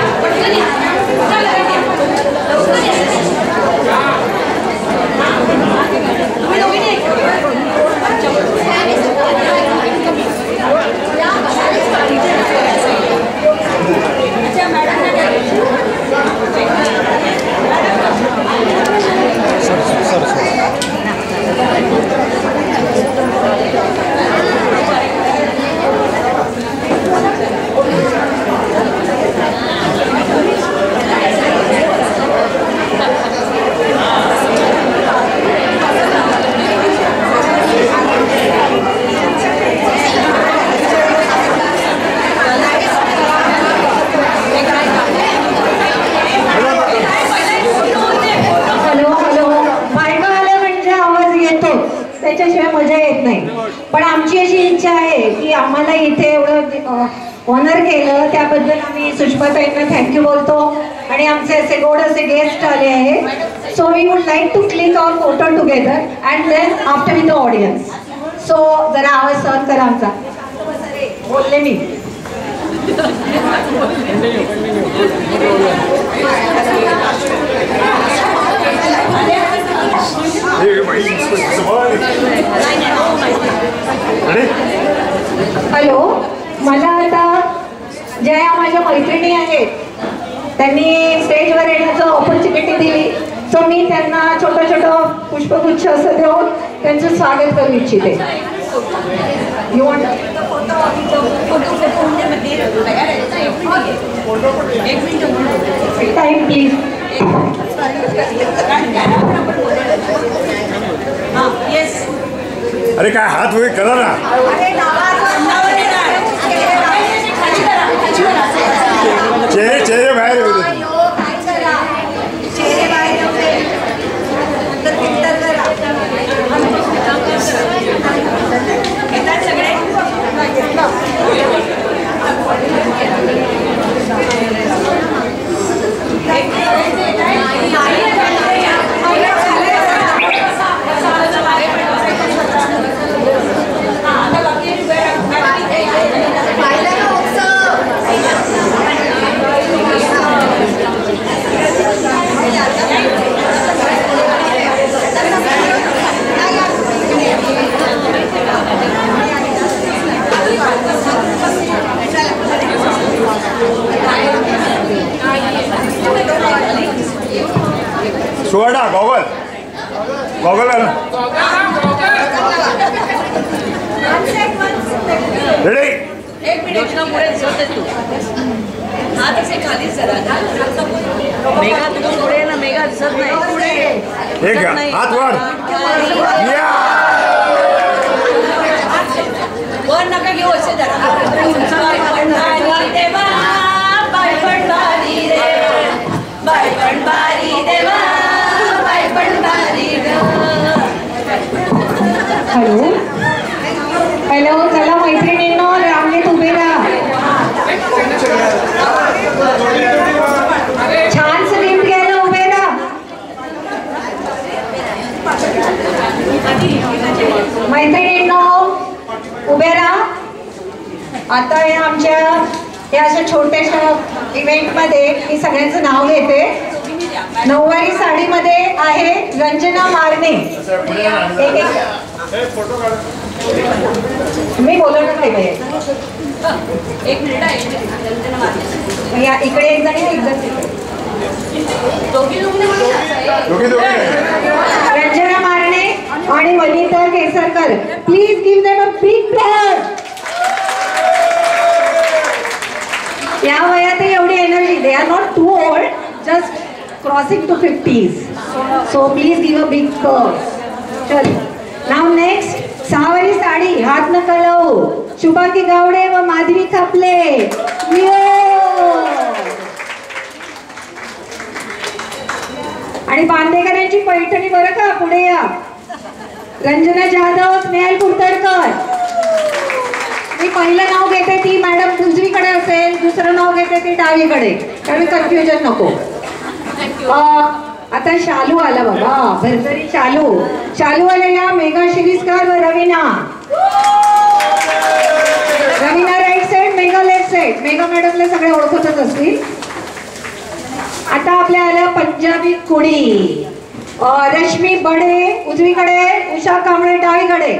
आम्हाला इथे एवढं ऑनर केलं त्याबद्दल आम्ही सुषमाताईंना थँक्यू बोलतो. आणि आमचे असे गोड असे गेस्ट आले आहेत. So we would like to click our photo together and then after with the audience. So जरा आवाज सहन करा आमचा. बोलले मी. हॅलो, मला आता ज्या माझ्या मैत्रिणी आहेत त्यांनी स्टेजवर येण्याचं ऑपॉर्च्युनिटी दिली. सो मी त्यांना छोटं छोटं पुष्पगुच्छ असं देऊन त्यांचं स्वागत करू इच्छिते. You want time please. अरे काय हात वे करा ना. चेहरे बाहेर येऊ दे. सुवर्णा गॉगल गॉगल आहे ना. रेडी. एक मिनिट ना पुढे दिसत तू. हा तसे खाली जरा मेघा तुझं पुढे ना. मेघा दिसत नाही पुढे. एक हात वर. वर नका घेऊ असे जरा. हॅलो हॅलो, चला मैत्रिणींनो रांगेत उभे राहा. छानसं गिफ्ट घ्यायला उभे राहा. मैत्रिणींनो उभे राहा. आता हे आमच्या या अशा छोट्याशा इव्हेंटमध्ये मी सगळ्यांचं नाव घेते. नऊवारी साडीमध्ये आहे रंजना मारणे. मी बोलवलं नाही पाहिजे. एक मिनिट या इकडे एक जण एक जण रंजना मारणे आणि Vanita Kesarkar. Please give them a big clap. या वयातही एवढी energy. They are not too old, just crossing to 50s. So please give a big clap. चल नाव नेक्स्ट. सहावारी साडी हात नका लावू. शुभांगी गावडे व माधवी खापले. आणि बांदेकरांची पैठणी बरं का. पुढे या. रंजना जाधव, स्नेहल कुर्तडकर. मी पहिलं नाव घेते ती मॅडम उजवीकडे असेल, दुसरं नाव घेते ती डावीकडे, कारण कन्फ्युजन नको. आता शालू आला बाबा. भरभरी शालू आलेला मेघा शिरीसकर व Raveena. Raveena right side, Megha left side. Megha मॅडमला सगळे ओळखतच असतील. आता आपल्या आल्या पंजाबी कुडी. रश्मी बडे उजवीकडे, उषा कांबळे डावीकडे.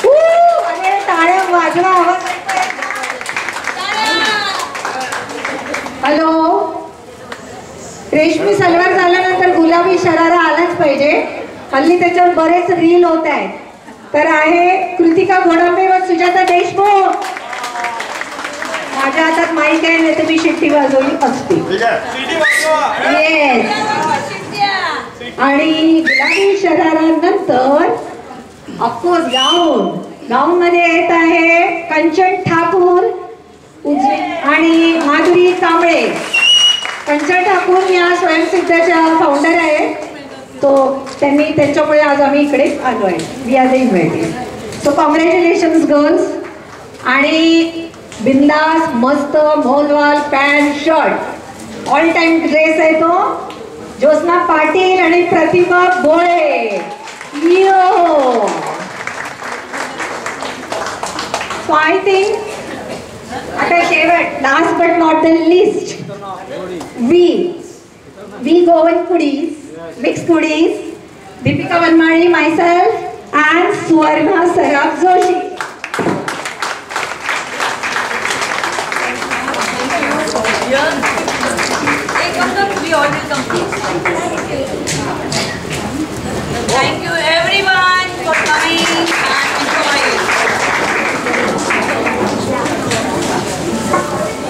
अरे टाळ्या वाजवा, आवाज. हॅलो. रेशमी सलवार झाल्यानंतर गुलाबी शरारा आलाच पाहिजे. हल्ली त्याच्यावर बरेच रील होत आहेत. तर आहे कृतिका घोडांबे व सुजाता देशमुख. माझ्या हातात माईक आहे, नाही तर मी शिट्टी वाजवली असती. येस. आणि गुलाबी शरारानंतर ऑफकोर्स गाऊन मध्ये येत आहे कंचन ठाकूर आणि माधुरी कांबळे. कंचन ठाकूर या स्वयंसिद्धाच्या फाउंडर आहे. तो त्यांनी त्याच्यामुळे आज आम्ही इकडे आलो आहे. We are the invited. So congratulations girls. आणि बिंदास मस्त मौनवाल pant shirt all time dress आहे तो ज्योत्स्ना पाटील आणि Pratibha Bole. Yo so I think आता शेवट last but not the least we Goan foodies mix foodies Deepika Vanmali myself and Swarna Saraf Joshi. Thank you everyone for coming and enjoying.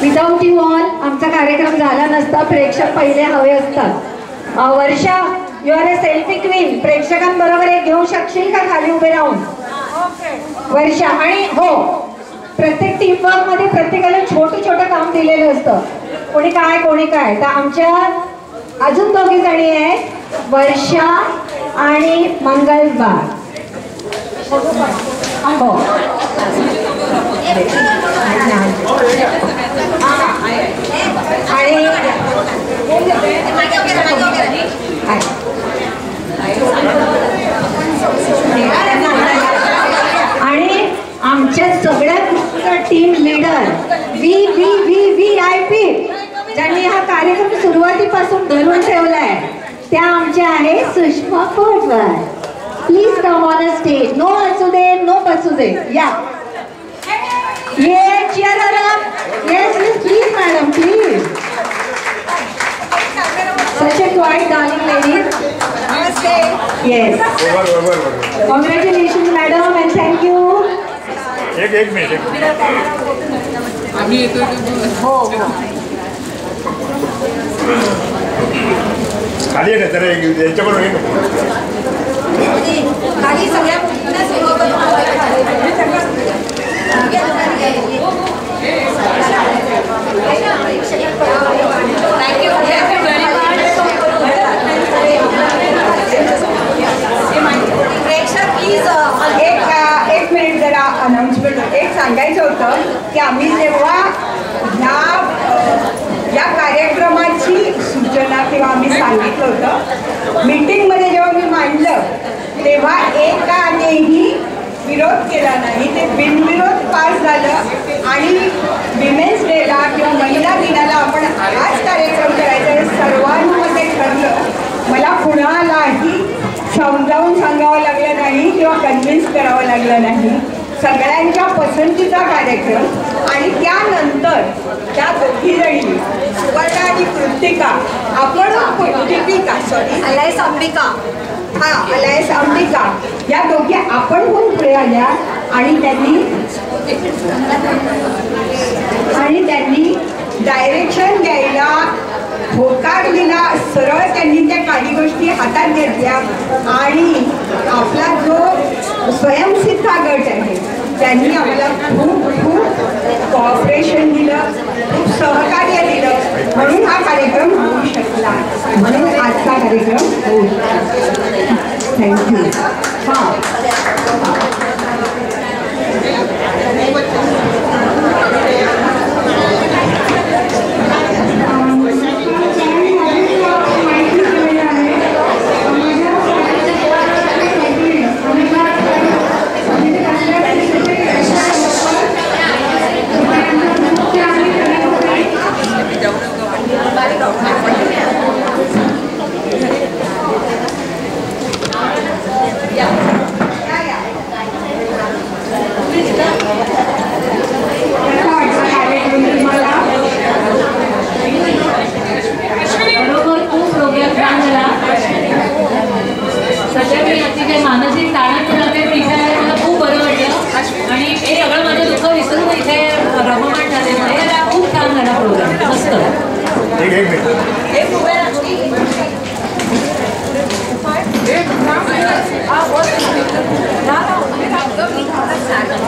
Without you all आमचा कार्यक्रम झाला नसता. प्रेक्षक पहिले हवे असतात. Varsha you R a selfie queen. प्रेक्षकांबरोबर एक घेऊ शकशील का खाली उभे राहून? वर्षा. आणि हो प्रत्येक टीम वर्क मध्ये प्रत्येकाला छोटं छोटं काम दिलेलं असतं. कोणी काय कोणी काय. तर आमच्या अजून दोघी जणी आहेत वर्षा आणि मंगलबार. हो आणि आमच्या सगळ्या टीम लीडर VIP ज्यांनी हा कार्यक्रम सुरुवातीपासून धरून ठेवलाय त्या आमच्या आहे Sushma Kotwar. Please come on a stage. No असू दे नो बसू दे. या ये cheer her up. Yes, please madam, please. Such a quiet darling lady. Namaste. Yes. Congratulations madam and thank you. एक मिनिट. आम्ही येतो. हो खाली आहे तर याच्याकडून हे खाली सगळ्या एक मिनिट जरा अनाउन्समेंट एक सांगायचं होतं की आम्ही जेव्हा या कार्यक्रमाची सूचना किंवा आम्ही सांगितलं होतं मीटिंगमध्ये जेव्हा मी मांडलं तेव्हा एकानेही विरोध केला नाही. ते बिनविरोध पास झालं आणि विमेन्स डेला किंवा महिला दिनाला आपण हाच कार्यक्रम करायचा हे सर्वांमध्ये ठरलं. मला कुणालाही समजावून सांगावं लागलं नाही किंवा कन्व्हिन्स करावं लागलं नाही. सगळ्यांच्या पसंतीचा कार्यक्रम. आणि त्यानंतर त्या दोघीजणी सुवर्णा आणि कृतिका आपण Deepika sorry alliance Ambika alliance Ambika या दोघी आपण पण पुढे आल्या आणि त्यांनी डायरेक्शन द्यायला होकार दिला. सरळ त्यांनी त्या काही गोष्टी हातात घेतल्या आणि आपला जो स्वयंसिद्धा गट आहे त्यांनी आम्हाला खूप खूप कॉपरेशन दिलं, खूप सहकार्य दिलं. म्हणून हा कार्यक्रम होऊ शकला. म्हणून आजचा कार्यक्रम होऊ शकला. थँक्यू. हां Thank you.